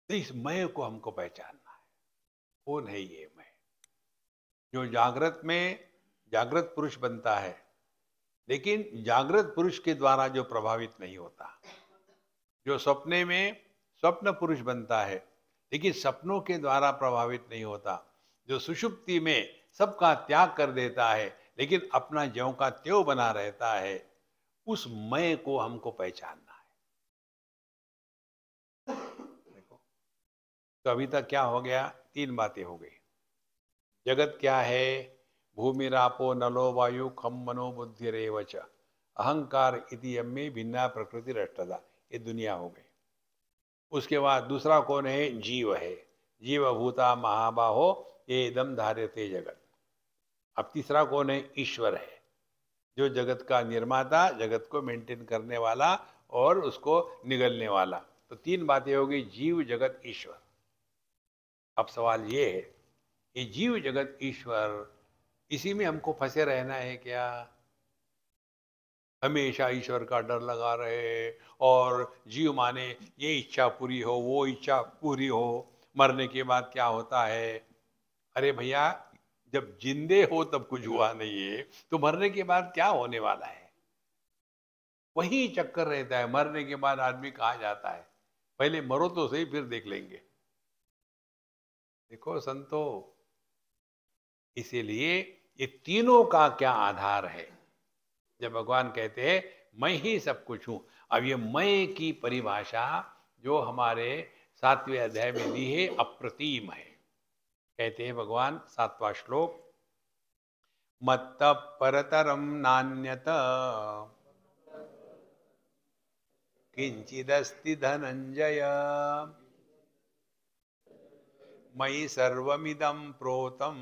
तो इस मैं को हमको पहचानना है। कौन है ये मैं? जो जागृत में जागृत पुरुष बनता है, लेकिन जागृत पुरुष के द्वारा जो प्रभावित नहीं होता। जो सपने में स्वप्न पुरुष बनता है, लेकिन सपनों के द्वारा प्रभावित नहीं होता। जो सुषुप्ति में सबका त्याग कर देता है, लेकिन अपना ज्यों का त्यों बना रहता है, उस मैं को हमको पहचानना है। देखो, तो अभी तक क्या हो गया? 3 बातें हो गई। जगत क्या है? भूमिरापो नलो वायु खम मनो बुद्धिरेव च अहंकार इति यम्मे भिन्ना प्रकृति रष्टदा। ये दुनिया हो गई। उसके बाद दूसरा कौन है? जीव है। जीव भूता महाबाहो ये इदम धार्यते जगत। अब तीसरा कौन है? ईश्वर है, जो जगत का निर्माता, जगत को मेंटेन करने वाला और उसको निगलने वाला। तो तीन बातें हो गई, जीव, जगत, ईश्वर। अब सवाल ये है, ये जीव, जगत, ईश्वर, इसी में हमको फंसे रहना है क्या? हमेशा ईश्वर का डर लगा रहे और जीव माने ये इच्छा पूरी हो, वो इच्छा पूरी हो, मरने के बाद क्या होता है? अरे भैया, जब जिंदे हो तब कुछ हुआ नहीं है, तो मरने के बाद क्या होने वाला है? वही चक्कर रहता है, मरने के बाद आदमी कहाँ जाता है? पहले मरो तो सही, फिर देख लेंगे। देखो संतो, इसीलिए ये तीनों का क्या आधार है? जब भगवान कहते हैं मैं ही सब कुछ हूं, अब ये मैं की परिभाषा जो हमारे 7वें अध्याय में दी है, अप्रतिम है। कहते हैं भगवान, 7वां श्लोक, मत्त परतरम नान्यत किंचिदस्ति धनंजय, मयि सर्वमिदं प्रोतं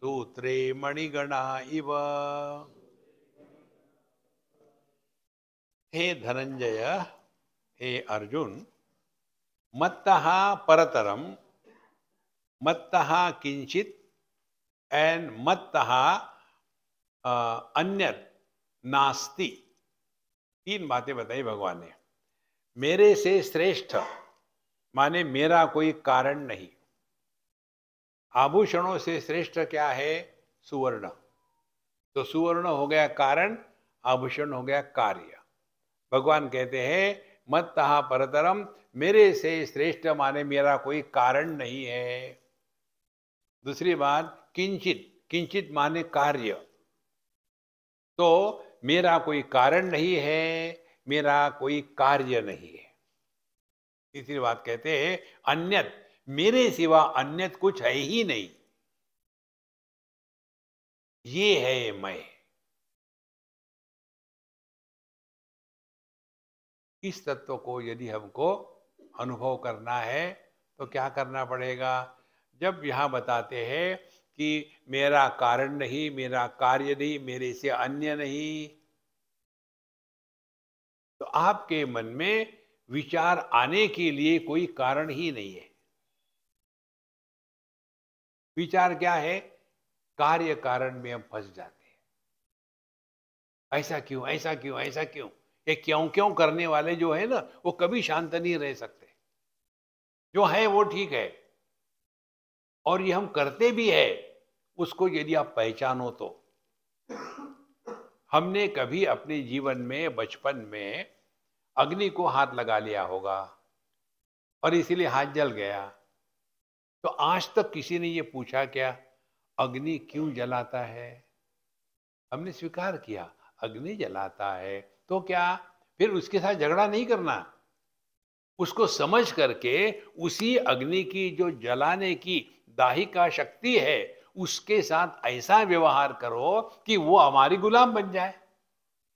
सूत्रे मणिगणा इव। हे धनंजय, हे अर्जुन, मत्तः परतरम, मत्तः किंचित एंड मत्तः अन्यत नास्ति। तीन बातें बताई भगवान ने। मेरे से श्रेष्ठ माने मेरा कोई कारण नहीं। आभूषणों से श्रेष्ठ क्या है? सुवर्ण। तो सुवर्ण हो गया कारण, आभूषण हो गया कार्य। भगवान कहते हैं मत्तः परतरम, मेरे से श्रेष्ठ माने मेरा कोई कारण नहीं है। दूसरी बात, किंचित, किंचित माने कार्य, तो मेरा कोई कारण नहीं है, मेरा कोई कार्य नहीं है। तीसरी बात कहते हैं अन्यत, मेरे सिवा अन्यत कुछ है ही नहीं, ये है मैं। इस तत्व को यदि हमको अनुभव करना है तो क्या करना पड़ेगा? जब यहाँ बताते हैं कि मेरा कारण नहीं, मेरा कार्य नहीं, मेरे से अन्य नहीं, तो आपके मन में विचार आने के लिए कोई कारण ही नहीं है। विचार क्या है? कार्य कारण में हम फंस जाते हैं। ऐसा क्यों, ऐसा क्यों, ऐसा क्यों? ये क्यों क्यों करने वाले जो है ना, वो कभी शांत नहीं रह सकते। जो है वो ठीक है, और ये हम करते भी है, उसको यदि आप पहचानो तो। हमने कभी अपने जीवन में, बचपन में अग्नि को हाथ लगा लिया होगा और इसीलिए हाथ जल गया। तो आज तक किसी ने ये पूछा क्या, अग्नि क्यों जलाता है? हमने स्वीकार किया अग्नि जलाता है, तो क्या फिर उसके साथ झगड़ा नहीं करना? उसको समझ करके उसी अग्नि की जो जलाने की दाहिका शक्ति है, उसके साथ ऐसा व्यवहार करो कि वो हमारी गुलाम बन जाए।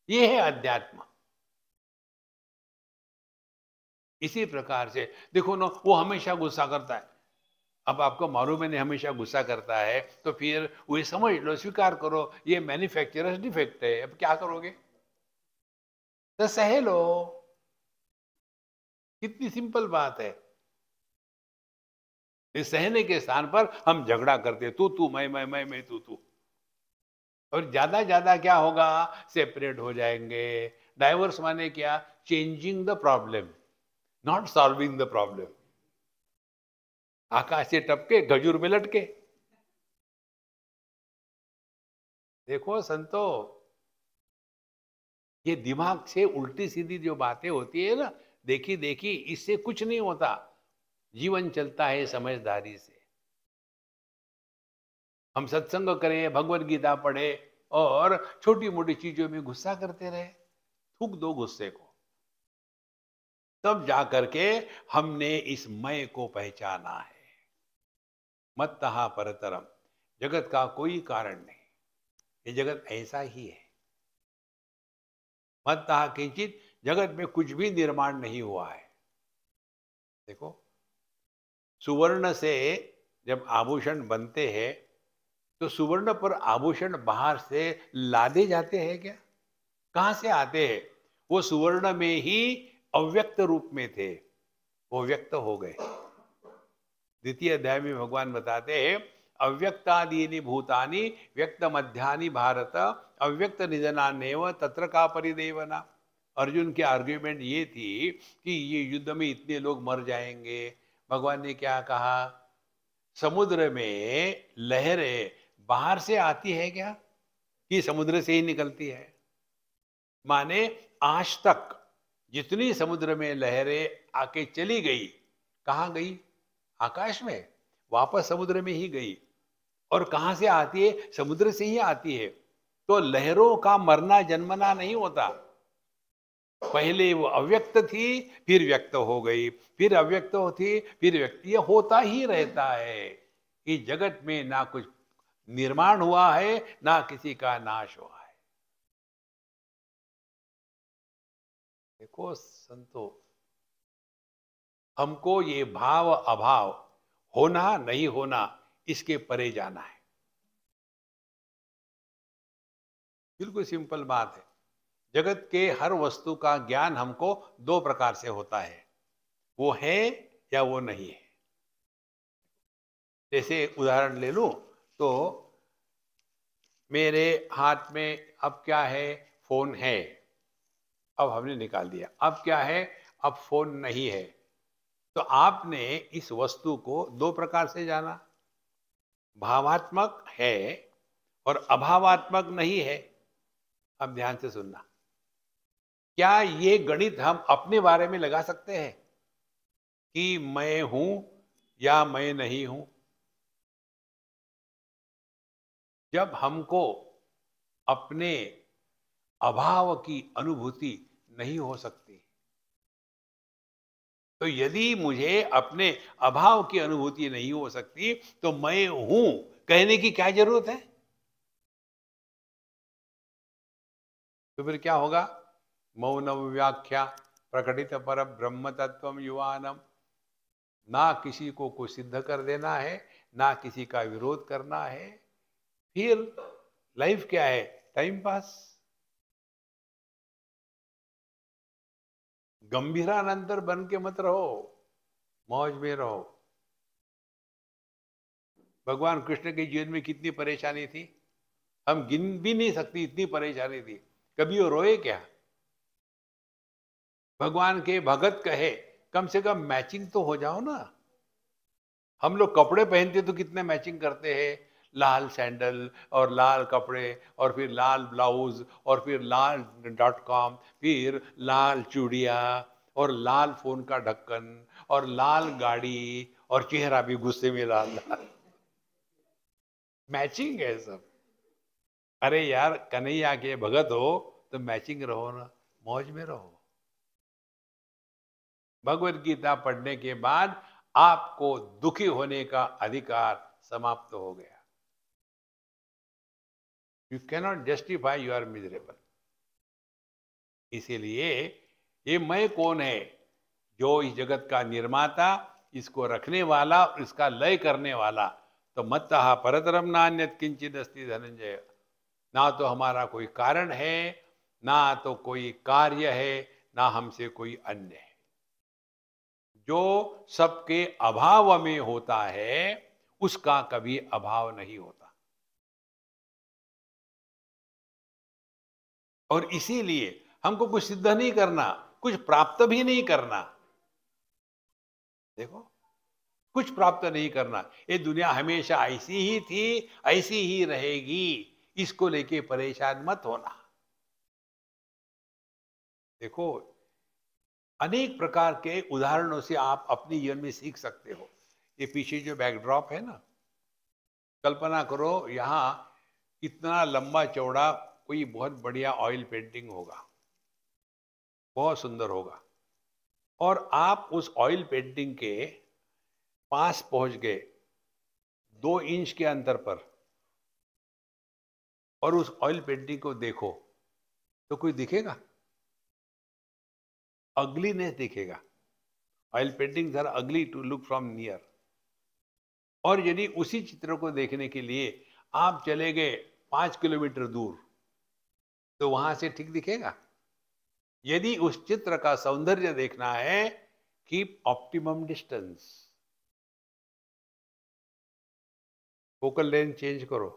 ये है अध्यात्म। इसी प्रकार से देखो ना, वो हमेशा गुस्सा करता है। अब आपको मालूम है नहीं हमेशा गुस्सा करता है, तो फिर वही समझ लो, स्वीकार करो ये मैन्युफैक्चरर्स डिफेक्ट है। अब क्या करोगे? तो सह लो। कितनी सिंपल बात है। इस सहने के स्थान पर हम झगड़ा करते, तू मैं तू तू। और ज्यादा ज्यादा क्या होगा? सेपरेट हो जाएंगे। डाइवोर्स माने क्या? Changing the problem, not solving the problem. आकाश से टपके, गजूर में लटके। देखो संतो, ये दिमाग से उल्टी सीधी जो बातें होती है ना, देखी देखी, इससे कुछ नहीं होता। जीवन चलता है समझदारी से। हम सत्संग करें, भगवत गीता पढ़े और छोटी मोटी चीजों में गुस्सा करते रहे, थूक दो गुस्से को। तब जाकर के हमने इस मैं को पहचाना है। मत्तः परतरम, जगत का कोई कारण नहीं, ये जगत ऐसा ही है। मत्तः किंचित, जगत में कुछ भी निर्माण नहीं हुआ है। देखो, सुवर्ण से जब आभूषण बनते हैं तो सुवर्ण पर आभूषण बाहर से लादे जाते हैं क्या? कहाँ से आते हैं? वो सुवर्ण में ही अव्यक्त रूप में थे, वो व्यक्त हो गए। द्वितीय अध्याय में भगवान बताते हैं अव्यक्तादीनि भूतानि व्यक्त मध्यानि भारत अव्यक्त निधनान्येव तत्र का परिदेवना। अर्जुन की आर्ग्यूमेंट ये थी कि ये युद्ध में इतने लोग मर जाएंगे। भगवान ने क्या कहा? समुद्र में लहरें बाहर से आती है क्या, कि समुद्र से ही निकलती है? माने आज तक जितनी समुद्र में लहरें आके चली गई, कहाँ गई? आकाश में, वापस समुद्र में ही गई। और कहाँ से आती है? समुद्र से ही आती है। तो लहरों का मरना जन्मना नहीं होता। पहले वो अव्यक्त थी, फिर व्यक्त हो गई, फिर अव्यक्त थी, फिर व्यक्त। ये होता ही रहता है। इस जगत में ना कुछ निर्माण हुआ है, ना किसी का नाश हुआ है। देखो संतो, हमको ये भाव अभाव, होना नहीं होना, इसके परे जाना है। बिल्कुल सिंपल बात है। जगत के हर वस्तु का ज्ञान हमको दो प्रकार से होता है, वो है या वो नहीं है। जैसे उदाहरण ले लूं तो मेरे हाथ में अब क्या है? फोन है। अब हमने निकाल दिया। अब क्या है? अब फोन नहीं है। तो आपने इस वस्तु को दो प्रकार से जाना, भावात्मक है और अभावात्मक नहीं है। अब ध्यान से सुनना। क्या ये गणित हम अपने बारे में लगा सकते हैं कि मैं हूं या मैं नहीं हूं? जब हमको अपने अभाव की अनुभूति नहीं हो सकती, तो यदि मुझे अपने अभाव की अनुभूति नहीं हो सकती तो मैं हूं कहने की क्या जरूरत है? तो फिर क्या होगा? मौन व्याख्या प्रकटित पर ब्रह्म तत्व युवानम। ना किसी को कुछ सिद्ध कर देना है, ना किसी का विरोध करना है। फिर लाइफ क्या है? Time pass. गंभीरानंतर बन के मत रहो, मौज में रहो। भगवान कृष्ण के जीवन में कितनी परेशानी थी, हम गिन भी नहीं सकती, इतनी परेशानी थी। कभी वो रोए क्या? भगवान के भगत कहे कम से कम मैचिंग तो हो जाओ ना। हम लोग कपड़े पहनते तो कितने मैचिंग करते हैं, लाल सैंडल और लाल कपड़े और फिर लाल ब्लाउज और फिर लाल .com, फिर लाल चूड़िया और लाल फोन का ढक्कन और लाल गाड़ी और चेहरा भी गुस्से में लाल लाल। मैचिंग है सब। अरे यार, कन्हैया के भगत हो तो मैचिंग रहो ना, मौज में रहो। भगवत गीता पढ़ने के बाद आपको दुखी होने का अधिकार समाप्त हो गया। You cannot justify you are miserable. इसीलिए ये मैं कौन है? जो इस जगत का निर्माता, इसको रखने वाला, इसका लय करने वाला। तो मत्तः परतरम नान्यत् किंचित् अस्ति धनंजय। ना तो हमारा कोई कारण है, ना तो कोई कार्य है, ना हमसे कोई अन्य है। जो सबके अभाव में होता है उसका कभी अभाव नहीं होता। और इसीलिए हमको कुछ सिद्ध नहीं करना, कुछ प्राप्त भी नहीं करना। देखो, कुछ प्राप्त नहीं करना। ये दुनिया हमेशा ऐसी ही थी, ऐसी ही रहेगी। इसको लेके परेशान मत होना। देखो, अनेक प्रकार के उदाहरणों से आप अपने जीवन में सीख सकते हो। ये पीछे जो बैकड्रॉप है ना, कल्पना करो यहाँ इतना लंबा चौड़ा कोई बहुत बढ़िया ऑयल पेंटिंग होगा, बहुत सुंदर होगा। और आप उस ऑयल पेंटिंग के पास पहुंच गए 2 इंच के अंतर पर, और उस ऑयल पेंटिंग को देखो तो कोई दिखेगा? अगलीनेस दिखेगा। Oil paintings are ugly to look from near. और यदि उसी चित्र को देखने के लिए आप चले गए 5 किलोमीटर दूर, तो वहां से ठीक दिखेगा? यदि उस चित्र का सौंदर्य देखना है, keep optimum distance, focal length change करो।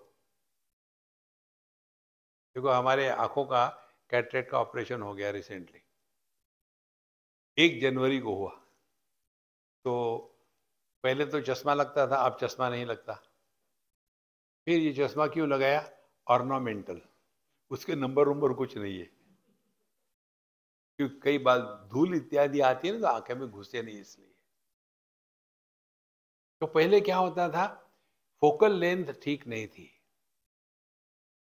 देखो, हमारे आंखों का कैटरेक्ट का ऑपरेशन हो गया रिसेंटली, 1 जनवरी को हुआ। तो पहले तो चश्मा लगता था, अब चश्मा नहीं लगता। फिर ये चश्मा क्यों लगाया? ऑर्नामेंटल, उसके नंबर वंबर कुछ नहीं है, क्योंकि कई बार धूल इत्यादि आती है ना, तो आंखें में घुसे नहीं इसलिए। तो पहले क्या होता था, फोकल लेंथ ठीक नहीं थी।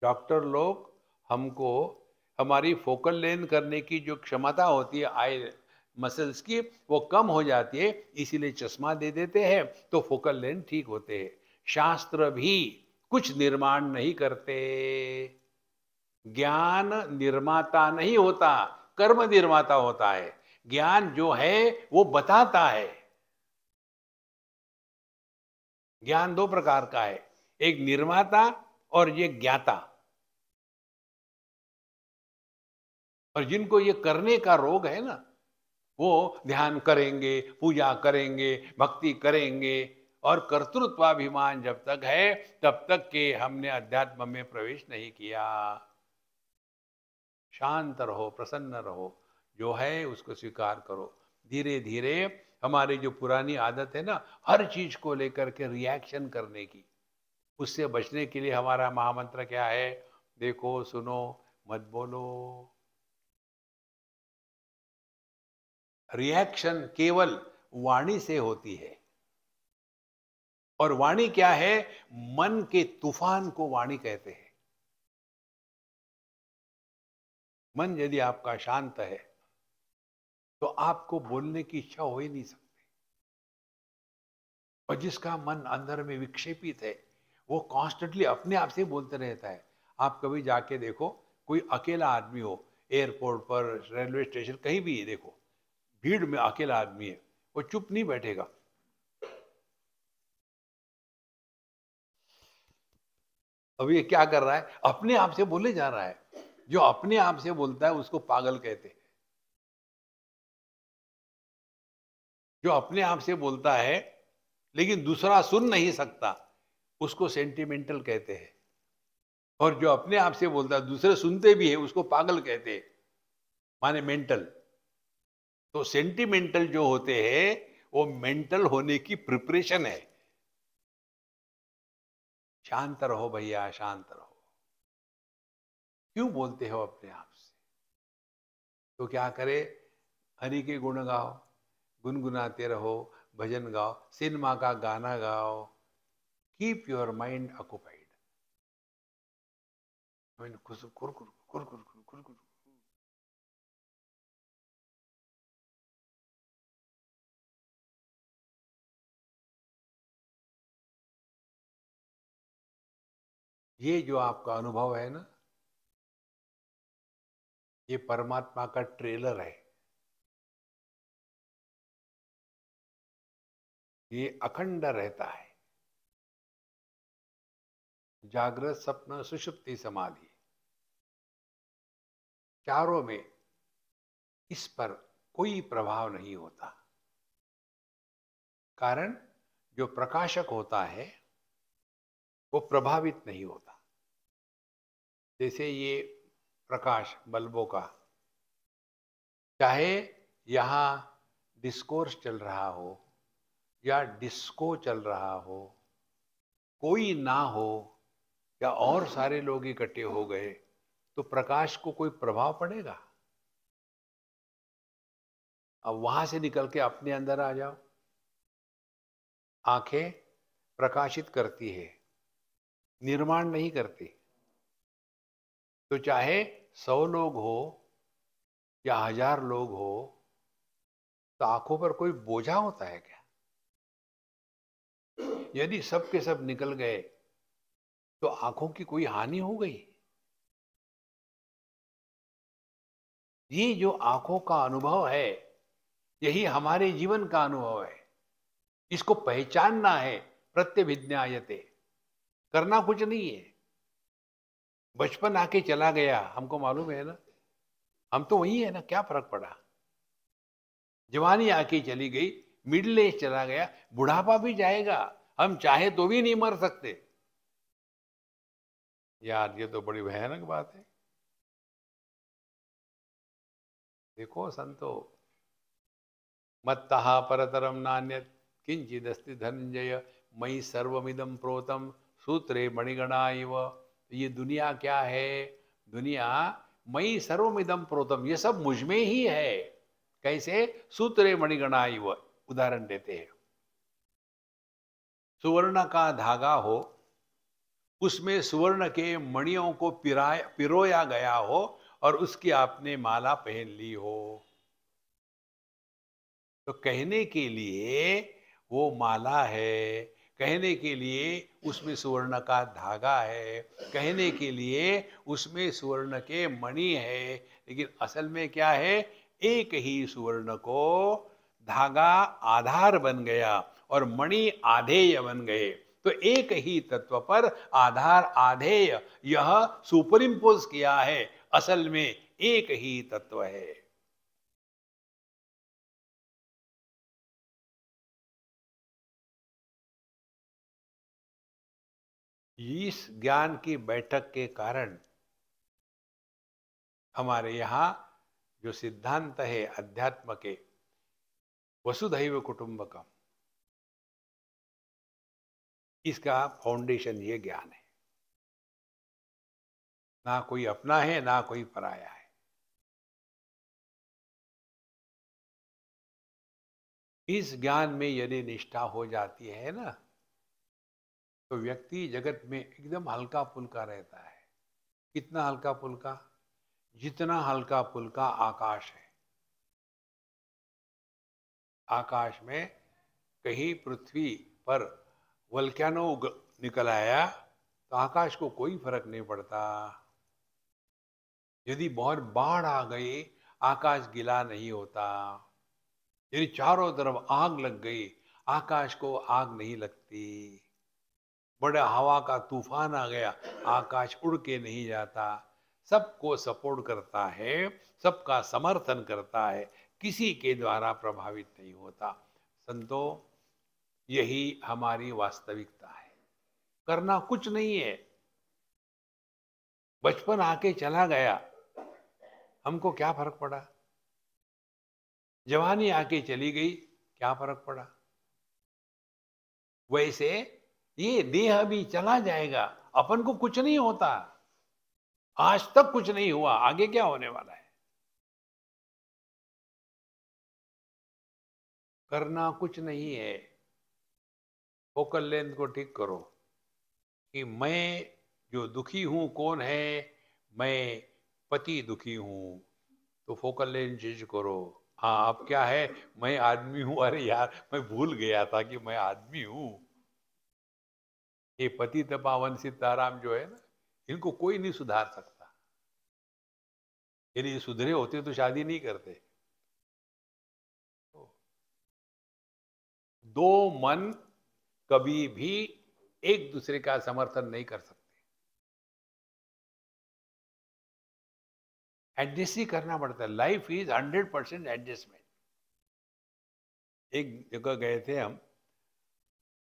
डॉक्टर लोग हमको हमारी फोकल लेंथ करने की जो क्षमता होती है आई मसल्स की, वो कम हो जाती है, इसीलिए चश्मा दे देते हैं, तो फोकल लेंथ ठीक होते हैं। शास्त्र भी कुछ निर्माण नहीं करते। ज्ञान निर्माता नहीं होता, कर्म निर्माता होता है। ज्ञान जो है वो बताता है। ज्ञान 2 प्रकार का है, एक निर्माता और ये ज्ञाता। और जिनको ये करने का रोग है ना, वो ध्यान करेंगे, पूजा करेंगे, भक्ति करेंगे, और कर्तृत्वाभिमान जब तक है तब तक के हमने अध्यात्म में प्रवेश नहीं किया। शांत रहो, प्रसन्न रहो, जो है उसको स्वीकार करो। धीरे धीरे हमारी जो पुरानी आदत है ना, हर चीज को लेकर के रिएक्शन करने की, उससे बचने के लिए हमारा महामंत्र क्या है? देखो, सुनो, मत बोलो। रिएक्शन केवल वाणी से होती है। और वाणी क्या है? मन के तूफान को वाणी कहते हैं। मन यदि आपका शांत है, तो आपको बोलने की इच्छा हो ही नहीं सकती। और जिसका मन अंदर में विक्षेपित है, वो कॉन्स्टेंटली अपने आप से बोलते रहता है। आप कभी जाके देखो, कोई अकेला आदमी हो, एयरपोर्ट पर, रेलवे स्टेशन, कहीं भी देखो, भीड़ में अकेला आदमी है, वो चुप नहीं बैठेगा। अब ये क्या कर रहा है? अपने आप से बोले जा रहा है। जो अपने आप से बोलता है उसको पागल कहते हैं। जो अपने आप से बोलता है लेकिन दूसरा सुन नहीं सकता, उसको सेंटिमेंटल कहते हैं। और जो अपने आप से बोलता है, दूसरे सुनते भी है, उसको पागल कहते हैं, माने मेंटल। तो सेंटिमेंटल जो होते हैं, वो मेंटल होने की प्रिपरेशन है। शांत रहो भैया, शांत रहो। क्यों बोलते हो अपने आप से? तो क्या करे? हरि के गुण गाओ, गुनगुनाते रहो, भजन गाओ, सिनेमा का गाना गाओ। Keep your mind occupied. ये जो आपका अनुभव है ना, ये परमात्मा का ट्रेलर है। ये अखंड रहता है, जागृत, स्वप्न, सुषुप्ति, समाधि, चारों में इस पर कोई प्रभाव नहीं होता। कारण जो प्रकाशक होता है वो प्रभावित नहीं होता। जैसे ये प्रकाश बल्बों का, चाहे यहाँ डिस्कोर्स चल रहा हो या डिस्को चल रहा हो, कोई ना हो या और सारे लोग इकट्ठे हो गए, तो प्रकाश को कोई प्रभाव पड़ेगा? अब वहां से निकल के अपने अंदर आ जाओ। आंखें प्रकाशित करती है, निर्माण नहीं करती। तो चाहे 100 लोग हो या 1000 लोग हो, तो आंखों पर कोई बोझा होता है क्या? यदि सब के सब निकल गए, तो आंखों की कोई हानि हो गई? ये जो आंखों का अनुभव है, यही हमारे जीवन का अनुभव है। इसको पहचानना है, प्रत्यभिज्ञायते। करना कुछ नहीं है। बचपन आके चला गया, हमको मालूम है ना, हम तो वही है ना, क्या फर्क पड़ा। जवानी आके चली गई, मिडिल एज चला गया, बुढ़ापा भी जाएगा, हम चाहे तो भी नहीं मर सकते। यार ये तो बड़ी भयानक बात है। देखो संतो, मत्तः परतरम नान्यत् किंचिदस्ति धनंजय मयि सर्वमिदं प्रोतम सूत्रे मणिगणा इव। ये दुनिया क्या है? दुनिया मयि सर्वमिदं प्रोतम, ये सब मुझ में ही है। कैसे? सूत्रे मणिगणा इव। उदाहरण देते हैं, सुवर्ण का धागा हो, उसमें सुवर्ण के मणियों को पिरोया गया हो और उसकी आपने माला पहन ली हो, तो कहने के लिए वो माला है, कहने के लिए उसमें सुवर्ण का धागा है, कहने के लिए उसमें सुवर्ण के मणि है, लेकिन असल में क्या है? एक ही सुवर्ण को धागा आधार बन गया और मणि आधेय बन गए। तो एक ही तत्व पर आधार आधेय यह सुपर इम्पोज किया है, असल में एक ही तत्व है। इस ज्ञान की बैठक के कारण हमारे यहाँ जो सिद्धांत है अध्यात्म के, वसुधैव कुटुंबकम, इसका फाउंडेशन ये ज्ञान है। ना कोई अपना है, ना कोई पराया है। इस ज्ञान में यदि निष्ठा हो जाती है ना, तो व्यक्ति जगत में एकदम हल्का फुल्का रहता है। कितना हल्का फुल्का? जितना हल्का फुल्का आकाश है। आकाश में कहीं पृथ्वी पर वल्क्यानो निकल आया तो आकाश को कोई फर्क नहीं पड़ता। यदि बहुत बाढ़ आ गई, आकाश गीला नहीं होता। यदि चारों तरफ आग लग गई, आकाश को आग नहीं लगती। बड़ा हवा का तूफान आ गया, आकाश उड़ के नहीं जाता। सबको सपोर्ट करता है, सबका समर्थन करता है, किसी के द्वारा प्रभावित नहीं होता। संतो, यही हमारी वास्तविकता है। करना कुछ नहीं है। बचपन आके चला गया, हमको क्या फर्क पड़ा। जवानी आके चली गई, क्या फर्क पड़ा। वैसे ये देह भी चला जाएगा, अपन को कुछ नहीं होता। आज तक कुछ नहीं हुआ, आगे क्या होने वाला है। करना कुछ नहीं है। फोकल लेंथ को ठीक करो कि मैं जो दुखी हूं कौन है? मैं पति दुखी हूं। तो फोकल लेंथ चेंज करो। हाँ, अब क्या है? मैं आदमी हूं। अरे यार, मैं भूल गया था कि मैं आदमी हूं। ये पतित पावन सीताराम जो है ना, इनको कोई नहीं सुधार सकता। यदि ये सुधरे होते तो शादी नहीं करते। दो मन कभी भी एक दूसरे का समर्थन नहीं कर सकते। एडजस्ट ही करना पड़ता है। Life is 100% adjustment. एक जगह गए थे हम,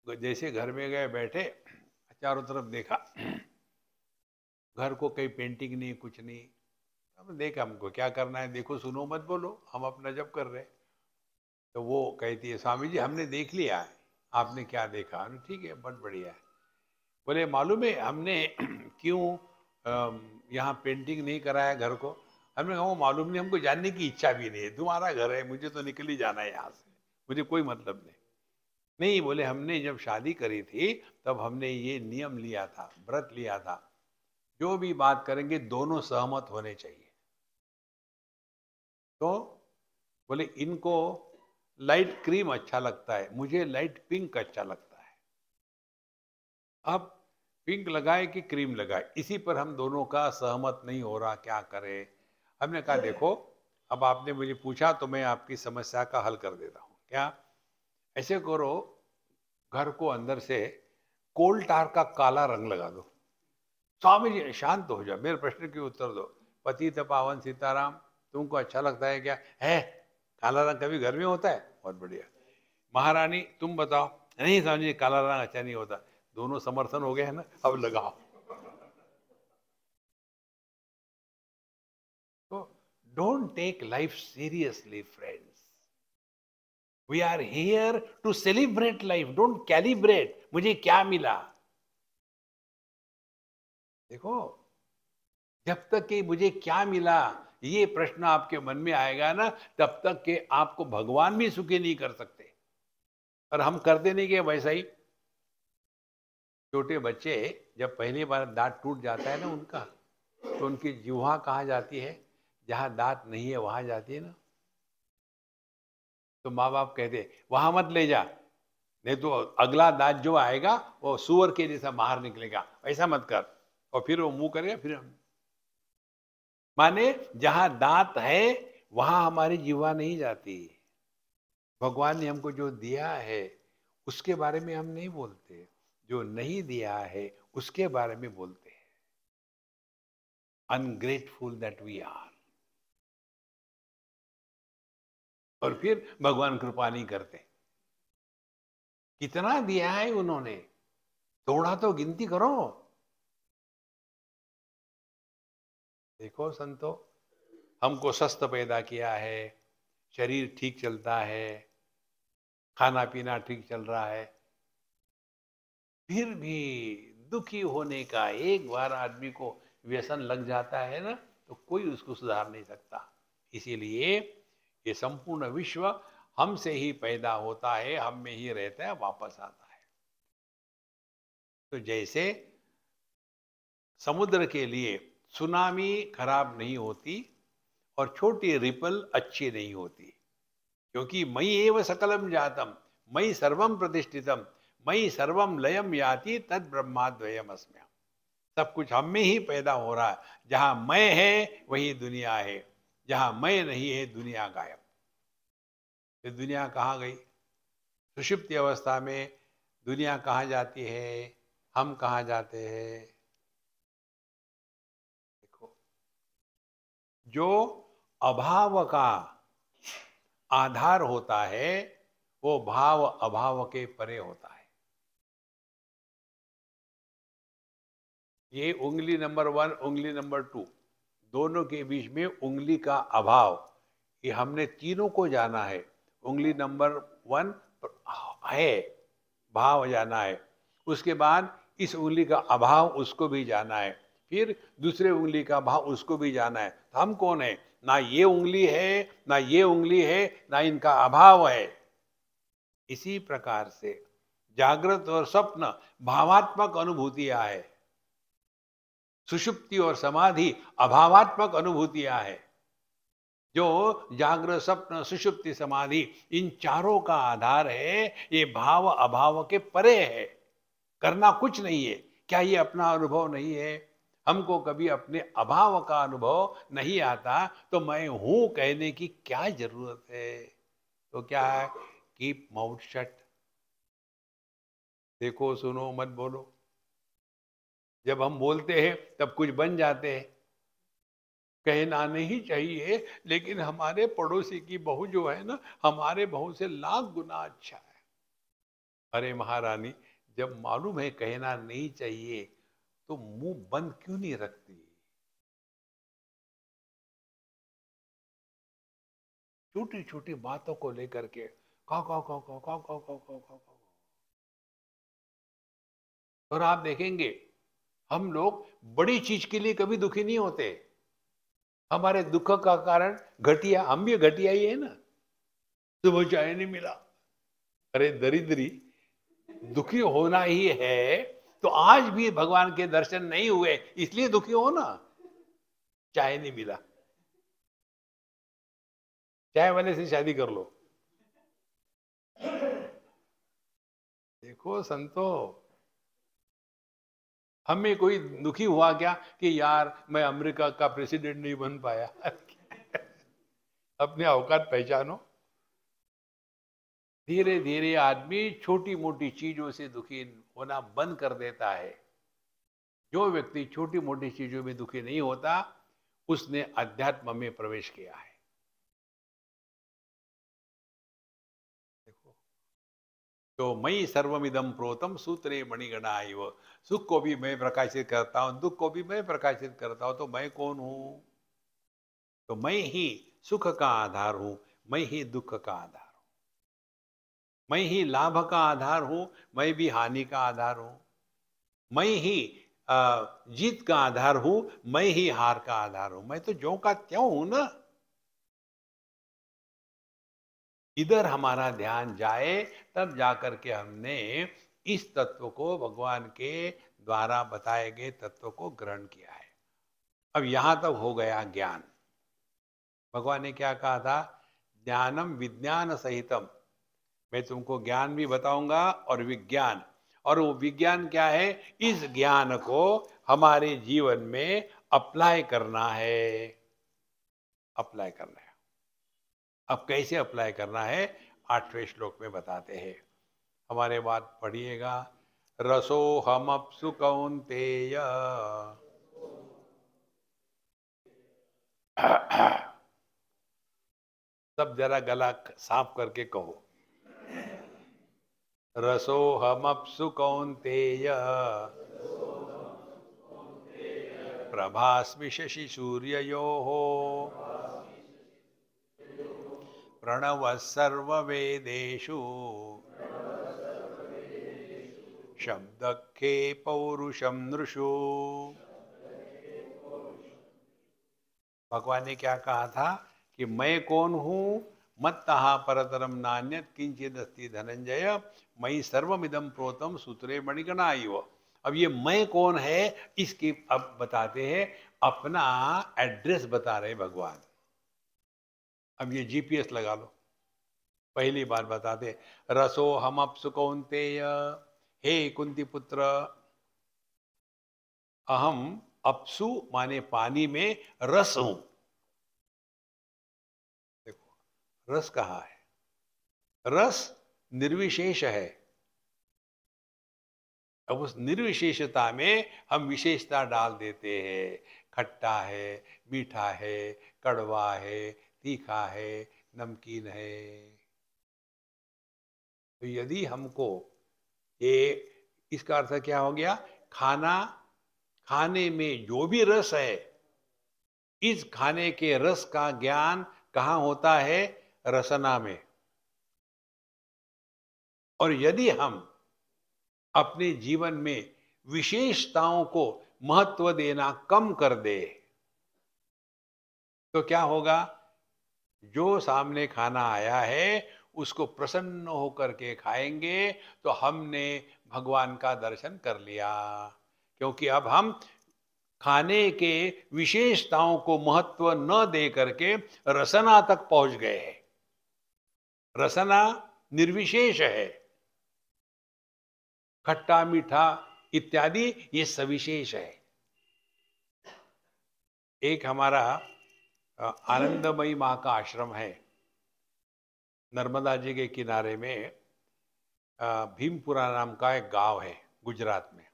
जैसे घर में गए, बैठे, चारों तरफ देखा, घर को कहीं पेंटिंग नहीं, कुछ नहीं। हमने देखा, हमको क्या करना है, देखो सुनो मत बोलो, हम अपना जब कर रहे। तो वो कहती है, स्वामी जी हमने देख लिया है। आपने क्या देखा? हमने, ठीक है, बहुत बढ़िया है। बोले मालूम है हमने क्यों यहाँ पेंटिंग नहीं कराया घर को? हमने कहा वो मालूम नहीं, हमको जानने की इच्छा भी नहीं है। तुम्हारा घर है, मुझे तो निकल ही जाना है यहाँ से, मुझे कोई मतलब नहीं। नहीं, बोले हमने जब शादी करी थी तब हमने ये नियम लिया था, व्रत लिया था, जो भी बात करेंगे दोनों सहमत होने चाहिए। तो बोले इनको लाइट क्रीम अच्छा लगता है, मुझे लाइट पिंक अच्छा लगता है। अब पिंक लगाए कि क्रीम लगाए, इसी पर हम दोनों का सहमत नहीं हो रहा, क्या करें? हमने कहा देखो, अब आपने मुझे पूछा तो मैं आपकी समस्या का हल कर देता हूँ। क्या? ऐसे करो, घर को अंदर से कोल टार का काला रंग लगा दो। स्वामी जी शांत हो जाओ, मेरे प्रश्न के उत्तर दो। पतित पावन सीताराम, तुमको अच्छा लगता है क्या? है काला रंग कभी घर में होता है? बहुत बढ़िया। महारानी तुम बताओ। नहीं स्वामी जी, काला रंग अच्छा नहीं होता। दोनों समर्थन हो गए हैं ना, अब लगाओ। तो don't take life seriously friends, we are here to celebrate life, don't calibrate मुझे क्या मिला। देखो, जब तक कि मुझे क्या मिला ये प्रश्न आपके मन में आएगा ना, तब तक कि आपको भगवान भी सुखी नहीं कर सकते। और हम करते नहीं कि वैसा ही। छोटे बच्चे जब पहली बार दांत टूट जाता है ना उनका, तो उनकी जिह्वा कहाँ जाती है? जहां दांत नहीं है वहां जाती है ना। तो माँ बाप कहते वहां मत ले जा, नहीं तो अगला दांत जो आएगा वो सुअर के जैसा बाहर निकलेगा, ऐसा मत कर। और फिर वो मुंह करेगा, फिर माने जहां दांत है वहां हमारी जीवा नहीं जाती। भगवान ने हमको जो दिया है उसके बारे में हम नहीं बोलते, जो नहीं दिया है उसके बारे में बोलते हैं। Ungrateful that we are. और फिर भगवान कृपा नहीं करते। कितना दिया है उन्होंने, थोड़ा तो गिनती करो। देखो संतो, हमको स्वस्थ पैदा किया है, शरीर ठीक चलता है, खाना पीना ठीक चल रहा है, फिर भी दुखी होने का एक बार आदमी को व्यसन लग जाता है ना, तो कोई उसको सुधार नहीं सकता। इसीलिए ये संपूर्ण विश्व हमसे ही पैदा होता है, हम में ही रहता है, वापस आता है। तो जैसे समुद्र के लिए सुनामी खराब नहीं होती और छोटी रिपल अच्छी नहीं होती, क्योंकि मयि एव सकलम जातम, मयि सर्वम प्रतिष्ठितम, मयि सर्वम लयम याति तद ब्रह्माद्वयम अस्म्यहम्। सब कुछ हम में ही पैदा हो रहा है। जहां मैं है वही दुनिया है, जहां मैं नहीं है दुनिया गायब। ये दुनिया कहाँ गई? सुषुप्ति अवस्था में दुनिया कहाँ जाती है, हम कहाँ जाते हैं? देखो, जो अभाव का आधार होता है वो भाव अभाव के परे होता है। ये उंगली नंबर 1, उंगली नंबर 2, दोनों के बीच में उंगली का अभाव, ये हमने तीनों को जाना है। उंगली नंबर 1 है, भाव जाना है। उसके बाद इस उंगली का अभाव उसको भी जाना है, फिर दूसरे उंगली का भाव उसको भी जाना है। तो हम कौन है? ना ये उंगली है, ना ये उंगली है, ना इनका अभाव है। इसी प्रकार से जागृत और स्वप्न भावात्मक अनुभूतियां है, सुषुप्ति और समाधि अभावात्मक अनुभूतियां है। जो जागृत स्वप्न सुषुप्ति समाधि इन चारों का आधार है, ये भाव अभाव के परे है। करना कुछ नहीं है। क्या ये अपना अनुभव नहीं है? हमको कभी अपने अभाव का अनुभव नहीं आता, तो मैं हूं कहने की क्या जरूरत है? तो क्या है? Keep mouth shut. देखो सुनो मत बोलो। जब हम बोलते हैं तब कुछ बन जाते हैं। कहना नहीं चाहिए, लेकिन हमारे पड़ोसी की बहू जो है ना, हमारे बहू से लाख गुना अच्छा है। अरे महारानी, जब मालूम है कहना नहीं चाहिए तो मुंह बंद क्यों नहीं रखती? छोटी छोटी बातों को लेकर के काव काव काव काव काव काव काव काव काव काव। और आप देखेंगे हम लोग बड़ी चीज के लिए कभी दुखी नहीं होते। हमारे दुख का कारण घटिया, हम भी घटिया ही है ना। सुबह चाय नहीं मिला, अरे दरिद्री, दुखी होना ही है तो आज भी भगवान के दर्शन नहीं हुए इसलिए दुखी हो ना। चाय नहीं मिला, चाय वाले से शादी कर लो। देखो संतो, हमें कोई दुखी हुआ क्या कि यार मैं अमेरिका का प्रेसिडेंट नहीं बन पाया? अपने औकात पहचानो। धीरे धीरे आदमी छोटी मोटी चीजों से दुखी होना बंद कर देता है। जो व्यक्ति छोटी मोटी चीजों में दुखी नहीं होता, उसने अध्यात्म में प्रवेश किया है। देखो, तो मई सर्वमिदं प्रोतम सूत्रे मणिगणा इव। सुख को भी मैं प्रकाशित करता हूं, दुख को भी मैं प्रकाशित करता हूं, तो मैं कौन हूं? तो मैं ही सुख का आधार हूं, मैं ही दुख का आधार हूं, मैं ही लाभ का आधार हूं, मैं भी हानि का आधार हूं, मैं ही जीत का आधार हूं, मैं ही हार का आधार हूं। मैं तो ज्यों का त्यों हूं ना। इधर हमारा ध्यान जाए, तब जाकर के हमने इस तत्व को, भगवान के द्वारा बताए गए तत्व को ग्रहण किया है। अब यहां तक हो गया ज्ञान। भगवान ने क्या कहा था? ज्ञानम विज्ञान सहितम। मैं तुमको ज्ञान भी बताऊंगा और विज्ञान। और वो विज्ञान क्या है? इस ज्ञान को हमारे जीवन में अप्लाई करना है। अप्लाई करना है। अब कैसे अप्लाई करना है, 8वें श्लोक में बताते हैं। हमारे बात पढ़िएगा। रसो हम अपसु कौन्तेय सब जरा गला साफ करके कहो। रसो हम अपसु कौन्तेय प्रभास्मि शशि सूर्ययोः प्रणवः सर्ववेदेषु शब्दखे पौरुषम नृषु। भगवान ने क्या कहा था कि मैं कौन हूं? मत्तः परतरम नान्यत् किंचिदस्ति धनंजय मयि सर्वमिदं प्रोतम सूत्रे मणिगणा इव। अब ये मैं कौन है, इसकी अब बताते हैं। अपना एड्रेस बता रहे भगवान। अब ये जीपीएस लगा लो। पहली बात बताते, रसो हम अपसु कौन्तेय, हे कुंती पुत्र, अहम अपसु माने पानी में रस हूं। देखो, रस कहाँ है? रस निर्विशेष है। अब उस निर्विशेषता में हम विशेषता डाल देते हैं। खट्टा है, मीठा है, कड़वा है, तीखा है, नमकीन है। तो यदि हमको ये, इसका अर्थ क्या हो गया? खाना, खाने में जो भी रस है, इस खाने के रस का ज्ञान कहाँ होता है? रसना में। और यदि हम अपने जीवन में विशेषताओं को महत्व देना कम कर दे, तो क्या होगा? जो सामने खाना आया है उसको प्रसन्न होकर के खाएंगे, तो हमने भगवान का दर्शन कर लिया। क्योंकि अब हम खाने के विशेषताओं को महत्व न दे करके रसना तक पहुंच गए हैं। रसना निर्विशेष है। खट्टा मीठा इत्यादि ये सविशेष है। एक हमारा आनंदमयी माँ का आश्रम है, नर्मदा जी के किनारे में। भीमपुरा नाम का एक गांव है गुजरात में।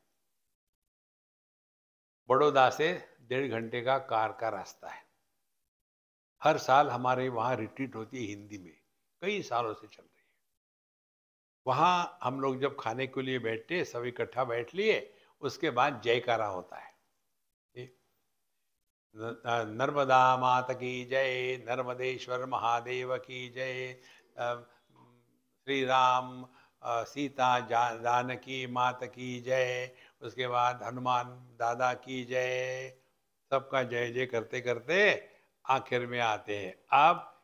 बड़ौदा से 1.5 घंटे का कार का रास्ता है। हर साल हमारे वहाँ रिट्रीट होती है हिंदी में, कई सालों से चल रही है। वहाँ हम लोग जब खाने के लिए बैठते, सब इकट्ठा बैठ लिए, उसके बाद जयकारा होता है। नर्मदा माता की जय, नर्मदेश्वर महादेव की जय, श्री राम सीता जानकी माता की जय, उसके बाद हनुमान दादा की जय। सबका जय जय करते करते आखिर में आते हैं। अब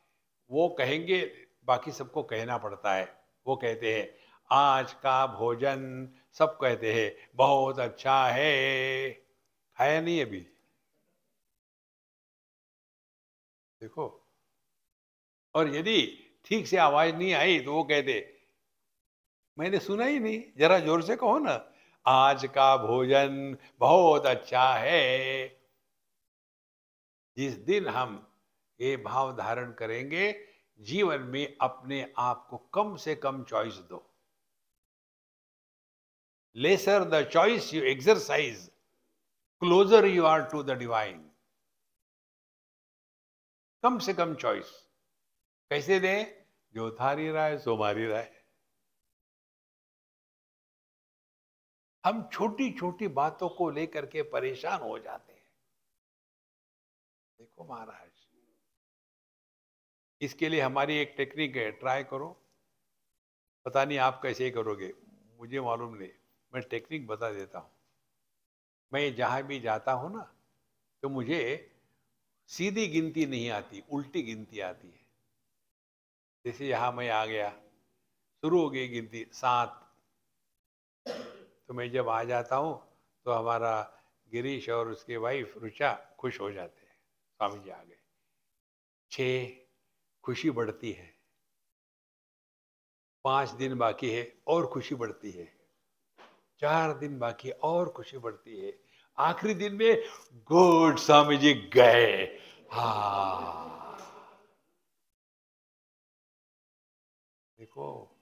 वो कहेंगे, बाकी सबको कहना पड़ता है। वो कहते हैं आज का भोजन, सब कहते हैं बहुत अच्छा है। खाया नहीं अभी? देखो, और यदि ठीक से आवाज नहीं आई तो वो कहते मैंने सुना ही नहीं, जरा जोर से कहो ना, आज का भोजन बहुत अच्छा है। जिस दिन हम ये भाव धारण करेंगे जीवन में अपने आप को कम से कम चॉइस दो। Lesser the choice you exercise, closer you are to the divine. कम से कम चॉइस कैसे दें? जो थारी राय सो मारी राय। हम छोटी छोटी बातों को लेकर के परेशान हो जाते हैं। देखो महाराज, इसके लिए हमारी एक टेक्निक है, ट्राई करो। पता नहीं आप कैसे करोगे, मुझे मालूम नहीं, मैं टेक्निक बता देता हूँ। मैं जहाँ भी जाता हूँ ना, तो मुझे सीधी गिनती नहीं आती, उल्टी गिनती आती है। जैसे यहाँ मैं आ गया, शुरू हो गई गिनती 7, तो मैं जब आ जाता हूँ तो हमारा गिरीश और उसकी वाइफ रुचा खुश हो जाते हैं, स्वामी जी आ गए। 6, खुशी बढ़ती है। 5 दिन बाकी है और खुशी बढ़ती है। 4 दिन बाकी है और खुशी बढ़ती है। आखिरी दिन में गुड स्वामी जी गए। हाँ, देखो,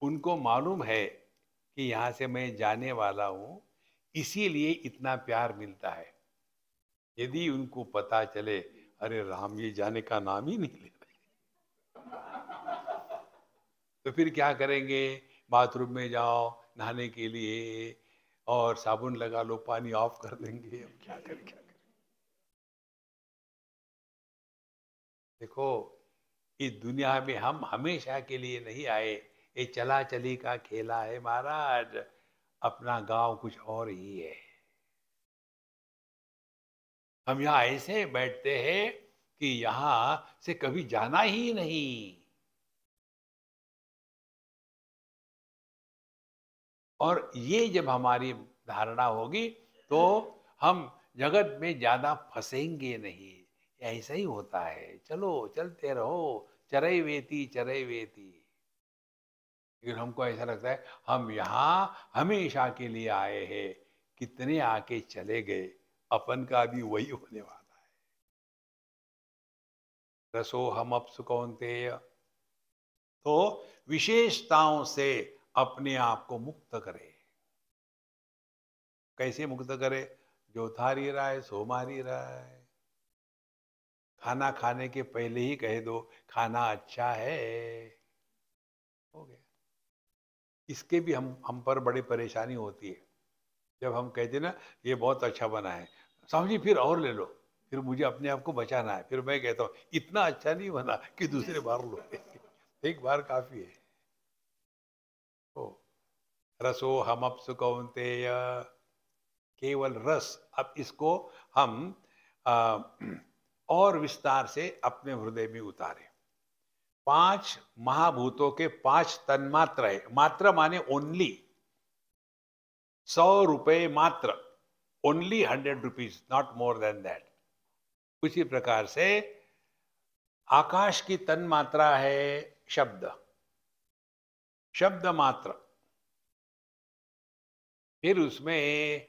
उनको मालूम है कि यहां से मैं जाने वाला हूं, इसीलिए इतना प्यार मिलता है। यदि उनको पता चले अरे राम ये जाने का नाम ही नहीं ले रहे, तो फिर क्या करेंगे? बाथरूम में जाओ नहाने के लिए और साबुन लगा लो, पानी ऑफ कर देंगे। अब क्या करें, क्या करें? देखो, इस दुनिया में हम हमेशा के लिए नहीं आए। ये चला चली का खेला है महाराज। अपना गांव कुछ और ही है। हम यहाँ ऐसे बैठते हैं कि यहाँ से कभी जाना ही नहीं। और ये जब हमारी धारणा होगी तो हम जगत में ज्यादा फंसेंगे नहीं। ऐसा ही होता है, चलो चलते रहो, चरई वेती चरई वेती। लेकिन हमको ऐसा लगता है हम यहाँ हमेशा के लिए आए हैं, कितने आके चले गए, अपन का भी वही होने वाला है। रसो हम अप्सु कौन्तेय। तो विशेषताओं से अपने आप को मुक्त करे। कैसे मुक्त करे? जो थारी राय सो मारी राय। खाना खाने के पहले ही कह दो खाना अच्छा है, हो गया। इसके भी हम पर बड़ी परेशानी होती है। जब हम कहते ना ये बहुत अच्छा बना है, स्वामी जी फिर और ले लो, फिर मुझे अपने आप को बचाना है। फिर मैं कहता हूँ इतना अच्छा नहीं बना कि दूसरे बार लो। एक बार काफी है। ओ, रसो हम अप्सु कौन्तेय। केवल रस। अब इसको हम आ, और विस्तार से अपने हृदय में उतारे। 5 महाभूतों के 5 तन्मात्र है। मात्र माने ओनली। 100 रुपए मात्र, only 100 rupees, not more than that. उसी प्रकार से आकाश की तन्मात्रा है शब्द। शब्द मात्र। फिर उसमें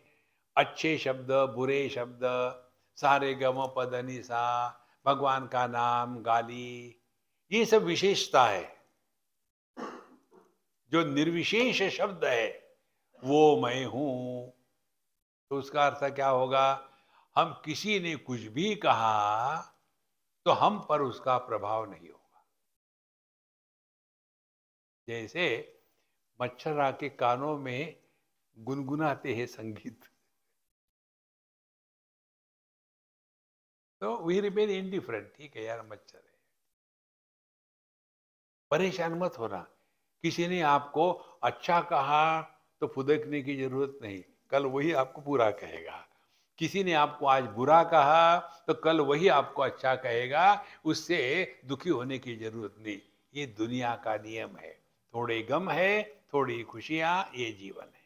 अच्छे शब्द, बुरे शब्द, सारे गम पद निसा, भगवान का नाम, गाली, ये सब विशेषता है। जो निर्विशेष शब्द है वो मैं हूं। तो उसका अर्थ क्या होगा? हम किसी ने कुछ भी कहा तो हम पर उसका प्रभाव नहीं होगा। जैसे मच्छर आके कानों में गुनगुनाते हैं संगीत, तो वी रिमेन इंडिफरेंट। ठीक है यार, मच्छर है, परेशान मत होना। किसी ने आपको अच्छा कहा तो फुदकने की जरूरत नहीं, कल वही आपको बुरा कहेगा। किसी ने आपको आज बुरा कहा तो कल वही आपको अच्छा कहेगा, उससे दुखी होने की जरूरत नहीं। ये दुनिया का नियम है। थोड़े गम है, थोड़ी खुशियां, ये जीवन है।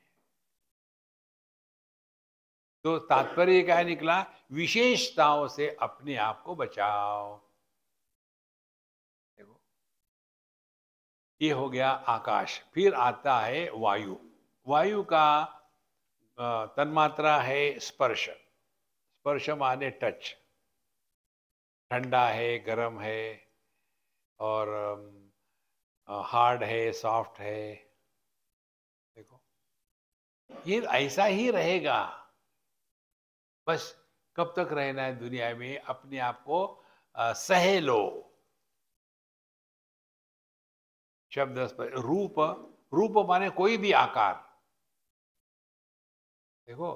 तो तात्पर्य क्या निकला? विशेषताओं से अपने आप को बचाओ। देखो, ये हो गया आकाश। फिर आता है वायु। वायु का तन्मात्रा है स्पर्श। स्पर्श माने टच। ठंडा है, गर्म है, और हार्ड है, सॉफ्ट है। देखो, ये ऐसा ही रहेगा। बस कब तक रहना है दुनिया में, अपने आप को सह लो। शब्द रूप, रूप माने कोई भी आकार। देखो,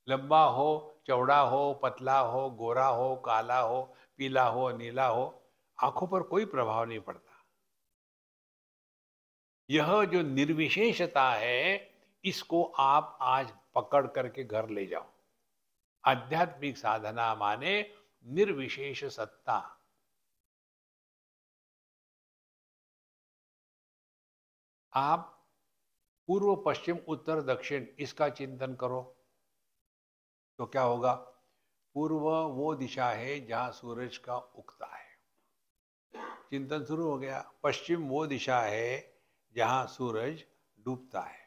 लंबा हो, चौड़ा हो, पतला हो, गोरा हो, काला हो, पीला हो, नीला हो, आंखों पर कोई प्रभाव नहीं पड़ता। यह जो निर्विशेषता है, इसको आप आज पकड़ करके घर ले जाओ। आध्यात्मिक साधना माने निर्विशेष सत्ता। आप पूर्व, पश्चिम, उत्तर, दक्षिण इसका चिंतन करो तो क्या होगा? पूर्व वो दिशा है जहां सूरज का उगता है, चिंतन शुरू हो गया। पश्चिम वो दिशा है जहां सूरज डूबता है।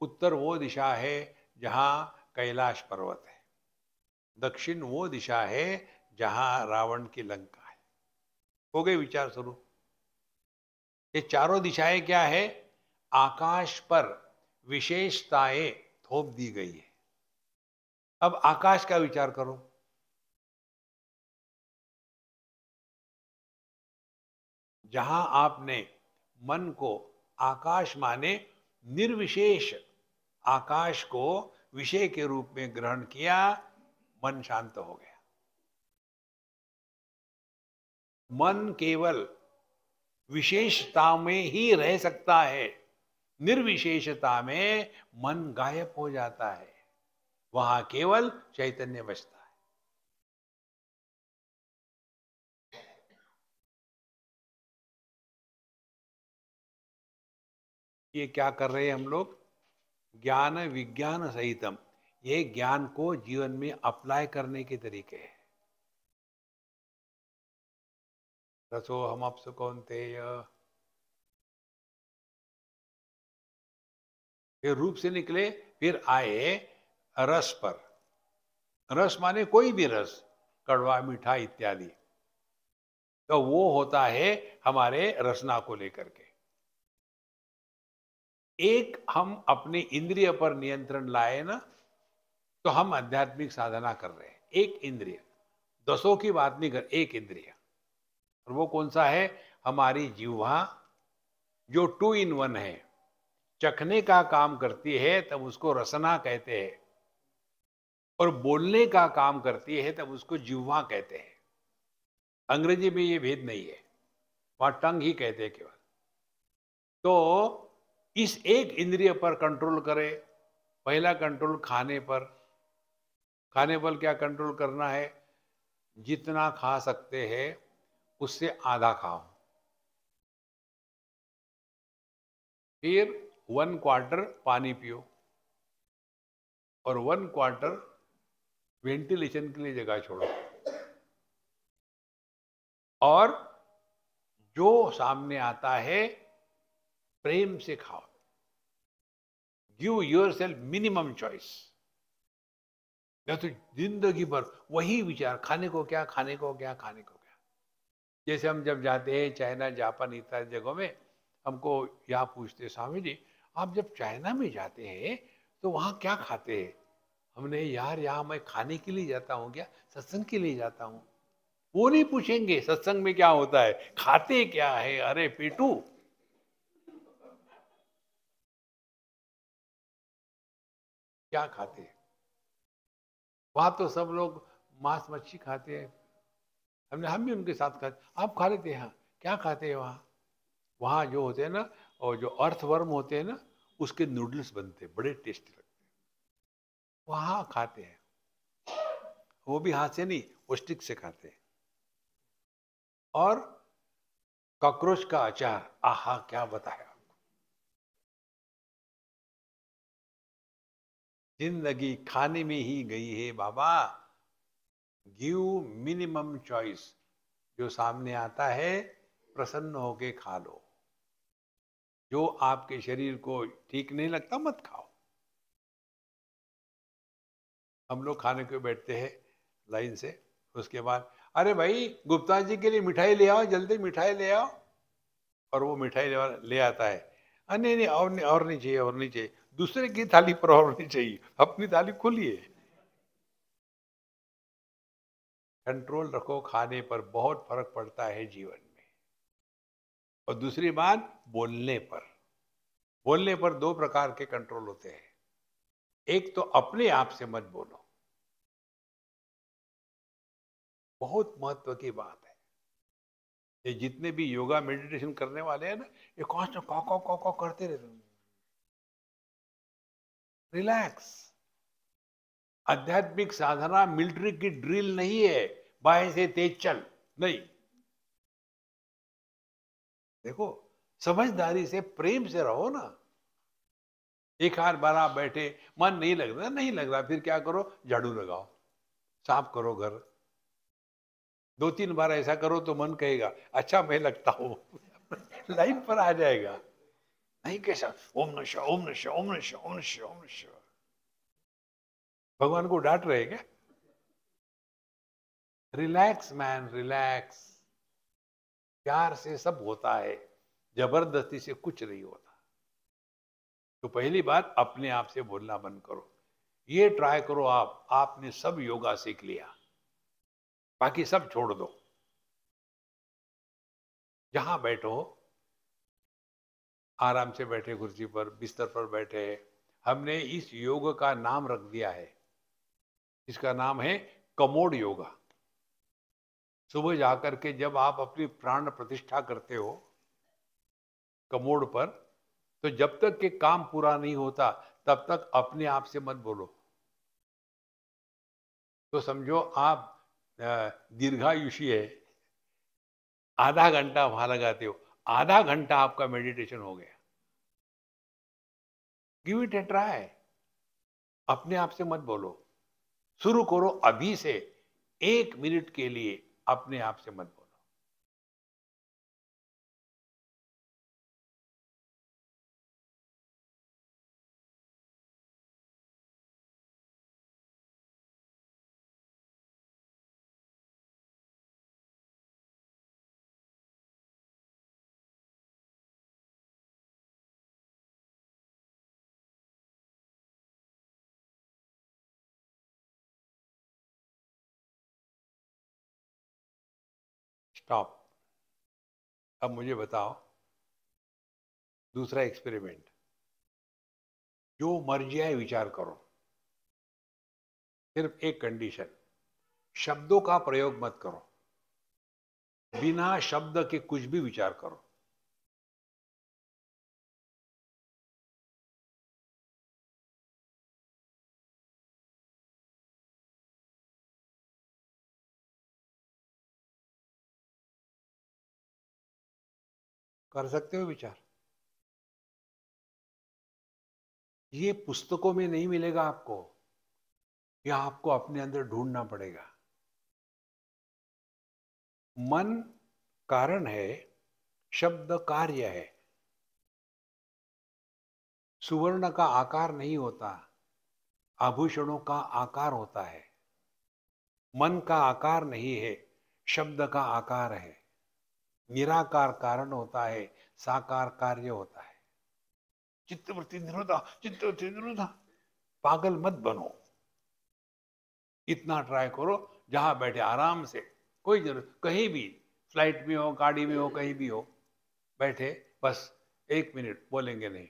उत्तर वो दिशा है जहां कैलाश पर्वत है। दक्षिण वो दिशा है जहां रावण की लंका है। हो गए विचार शुरू। ये चारों दिशाएं क्या है? आकाश पर विशेषताएं थोप दी गई है। अब आकाश का विचार करो। जहां आपने मन को, आकाश माने निर्विशेष आकाश को विषय के रूप में ग्रहण किया, मन शांत हो गया। मन केवल विशेषता में ही रह सकता है, निर्विशेषता में मन गायब हो जाता है। वहां केवल चैतन्य बचता है। ये क्या कर रहे हैं हम लोग? ज्ञान विज्ञान सहितम, ये ज्ञान को जीवन में अप्लाई करने के तरीके हैं। रसो हम आपसे कौन्तेय, फिर रूप से निकले, फिर आए रस पर। रस माने कोई भी रस, कड़वा, मीठा इत्यादि। तो वो होता है हमारे रसना को लेकर के। एक हम अपने इंद्रिय पर नियंत्रण लाए ना, तो हम आध्यात्मिक साधना कर रहे हैं। एक इंद्रिय, दसों की बात नहीं कर, एक इंद्रिय। और वो कौन सा है? हमारी जिह्वा, जो 2 in 1 है। चखने का काम करती है तब उसको रसना कहते हैं, और बोलने का काम करती है तब उसको जिह्वा कहते हैं। अंग्रेजी में ये भेद नहीं है, वहां टंग ही कहते हैं केवल। तो इस एक इंद्रिय पर कंट्रोल करें। पहला कंट्रोल खाने पर। खाने पर क्या कंट्रोल करना है? जितना खा सकते हैं उससे आधा खाओ। फिर 1/4 पानी पियो, और 1/4 वेंटिलेशन के लिए जगह छोड़ो। और जो सामने आता है प्रेम से खाओ। Give your self minimum choice. या तो जिंदगी भर वही विचार, खाने को क्या, खाने को क्या, खाने को क्या। जैसे हम जब जाते हैं चाइना, जापान इत्यादि जगहों में, हमको यहाँ पूछते, स्वामी जी आप जब चाइना में जाते हैं तो वहाँ क्या खाते हैं? हमने, यार यहाँ मैं खाने के लिए जाता हूँ क्या, सत्संग के लिए जाता हूँ। वो नहीं पूछेंगे सत्संग में क्या होता है, खाते क्या है। अरे पेटू, क्या खाते हैं? वहां तो सब लोग मांस मच्छी खाते हैं। हम भी उनके साथ खाते। आप खा लेते हैं? हाँ। क्या खाते हैं वहाँ? वहाँ जो होते हैं ना, और जो अर्थवर्म होते हैं ना, उसके नूडल्स बनते हैं, बड़े टेस्टी लगते हैं। वहाँ खाते हैं। वो भी हाथ से नहीं, वो स्टिक से खाते हैं। और कॉकरोच का अचार, आहा क्या बताया। जिंदगी खाने में ही गई है बाबा। Give minimum choice. जो सामने आता है प्रसन्न होके खा लो। जो आपके शरीर को ठीक नहीं लगता मत खाओ। हम लोग खाने को बैठते हैं लाइन से, उसके बाद अरे भाई गुप्ता जी के लिए मिठाई ले आओ, जल्दी मिठाई ले आओ। और वो मिठाई ले आता है। नहीं नहीं, और नहीं चाहिए, और नहीं चाहिए। दूसरे की थाली पर और नहीं चाहिए, अपनी थाली खुली है। कंट्रोल रखो, खाने पर बहुत फर्क पड़ता है जीवन में। और दूसरी बात, बोलने पर दो प्रकार के कंट्रोल होते हैं। एक तो अपने आप से मत बोलो, बहुत महत्व की बात है। ये जितने भी योगा मेडिटेशन करने वाले हैं ना, ये कांस्टेंट कौ करते रहते हैं। रिलैक्स। आध्यात्मिक साधना मिलिट्री की ड्रिल नहीं है, बाएं से तेज चल, नहीं। देखो, समझदारी से, प्रेम से रहो ना। एक आध बार आप बैठे, मन नहीं लग रहा, नहीं लग रहा, फिर क्या करो, झाड़ू लगाओ, साफ करो घर। दो तीन बार ऐसा करो तो मन कहेगा अच्छा मैं लगता हूं। लाइन पर आ जाएगा। नहीं कैसा ओम नमः शिवाय, ओम नमः शिवाय, ओम नमः शिवाय, ओम नमः शिवाय, ओम नमः शिवाय। भगवान को डांट रहे क्या? Relax man, relax. प्यार से सब होता है, जबरदस्ती से कुछ नहीं होता। तो पहली बात, अपने आप से बोलना बंद करो। ये ट्राई करो, आपने सब योगा सीख लिया, बाकी सब छोड़ दो। जहां बैठो, आराम से बैठे, कुर्सी पर, बिस्तर पर बैठे। हमने इस योग का नाम रख दिया है, इसका नाम है कमोड योगा। सुबह जाकर के जब आप अपनी प्राण प्रतिष्ठा करते हो कमोड पर, तो जब तक के काम पूरा नहीं होता तब तक अपने आप से मत बोलो। तो समझो आप दीर्घायुषी है, आधा घंटा वहां लगाते हो, आधा घंटा आपका मेडिटेशन हो गया। Give it A try. अपने आप से मत बोलो, शुरू करो अभी से। 1 मिनट के लिए अपने आप से मत बोलो। स्टॉप। अब मुझे बताओ, दूसरा एक्सपेरिमेंट। जो मर्जी आए विचार करो, सिर्फ एक कंडीशन, शब्दों का प्रयोग मत करो। बिना शब्द के कुछ भी विचार करो। कर सकते हो विचार। ये पुस्तकों में नहीं मिलेगा आपको, ये आपको अपने अंदर ढूंढना पड़ेगा। मन कारण है, शब्द कार्य है। सुवर्ण का आकार नहीं होता, आभूषणों का आकार होता है। मन का आकार नहीं है, शब्द का आकार है। निराकार कारण होता है, साकार कार्य होता है। चित्तवृत्ति निरोधा, चित्तवृत्ति निरोधा। पागल मत बनो। इतना ट्राई करो, जहां बैठे आराम से, कोई जरूरत, कहीं भी, फ्लाइट में हो, गाड़ी में हो, कहीं भी हो, बैठे, बस 1 मिनट बोलेंगे नहीं।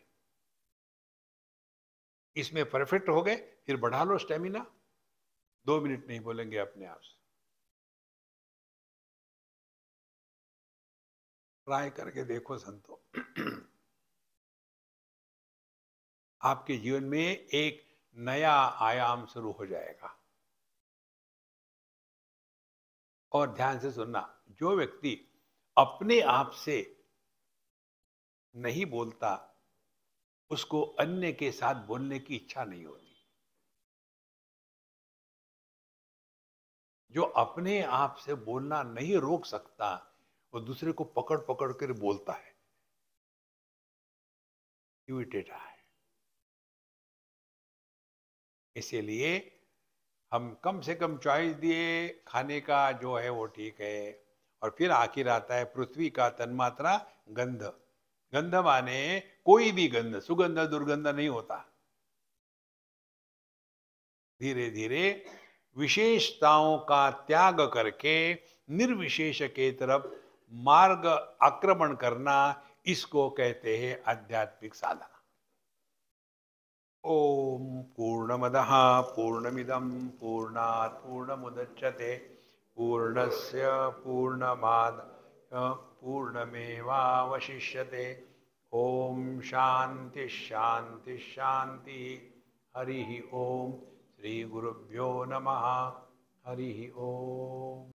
इसमें परफेक्ट हो गए, फिर बढ़ा लो स्टेमिना। 2 मिनट नहीं बोलेंगे अपने आप से। ट्राई करके देखो संतो। आपके जीवन में एक नया आयाम शुरू हो जाएगा। और ध्यान से सुनना, जो व्यक्ति अपने आप से नहीं बोलता, उसको अन्य के साथ बोलने की इच्छा नहीं होती। जो अपने आप से बोलना नहीं रोक सकता, वो दूसरे को पकड़ पकड़ कर बोलता है। इरिटेट है। इसीलिए हम कम से कम चॉइस दिए, खाने का जो है वो ठीक है। और फिर आखिर आता है पृथ्वी का तन्मात्रा गंध। गंध माने कोई भी गंध, सुगंध दुर्गंध नहीं होता। धीरे धीरे विशेषताओं का त्याग करके निर्विशेष के तरफ मार्ग आक्रमण करना, इसको कहते हैं आध्यात्मिक साधना। ओम पूर्णमदः पूर्णमिदं पूर्णात् पूर्णमुदच्यते पूर्णस्य पूर्णमादाय पूर्णमेवावशिष्यते। ओम शांति शांति शांति। हरि ओम। श्री गुरुभ्यो नमः। हरि ओम।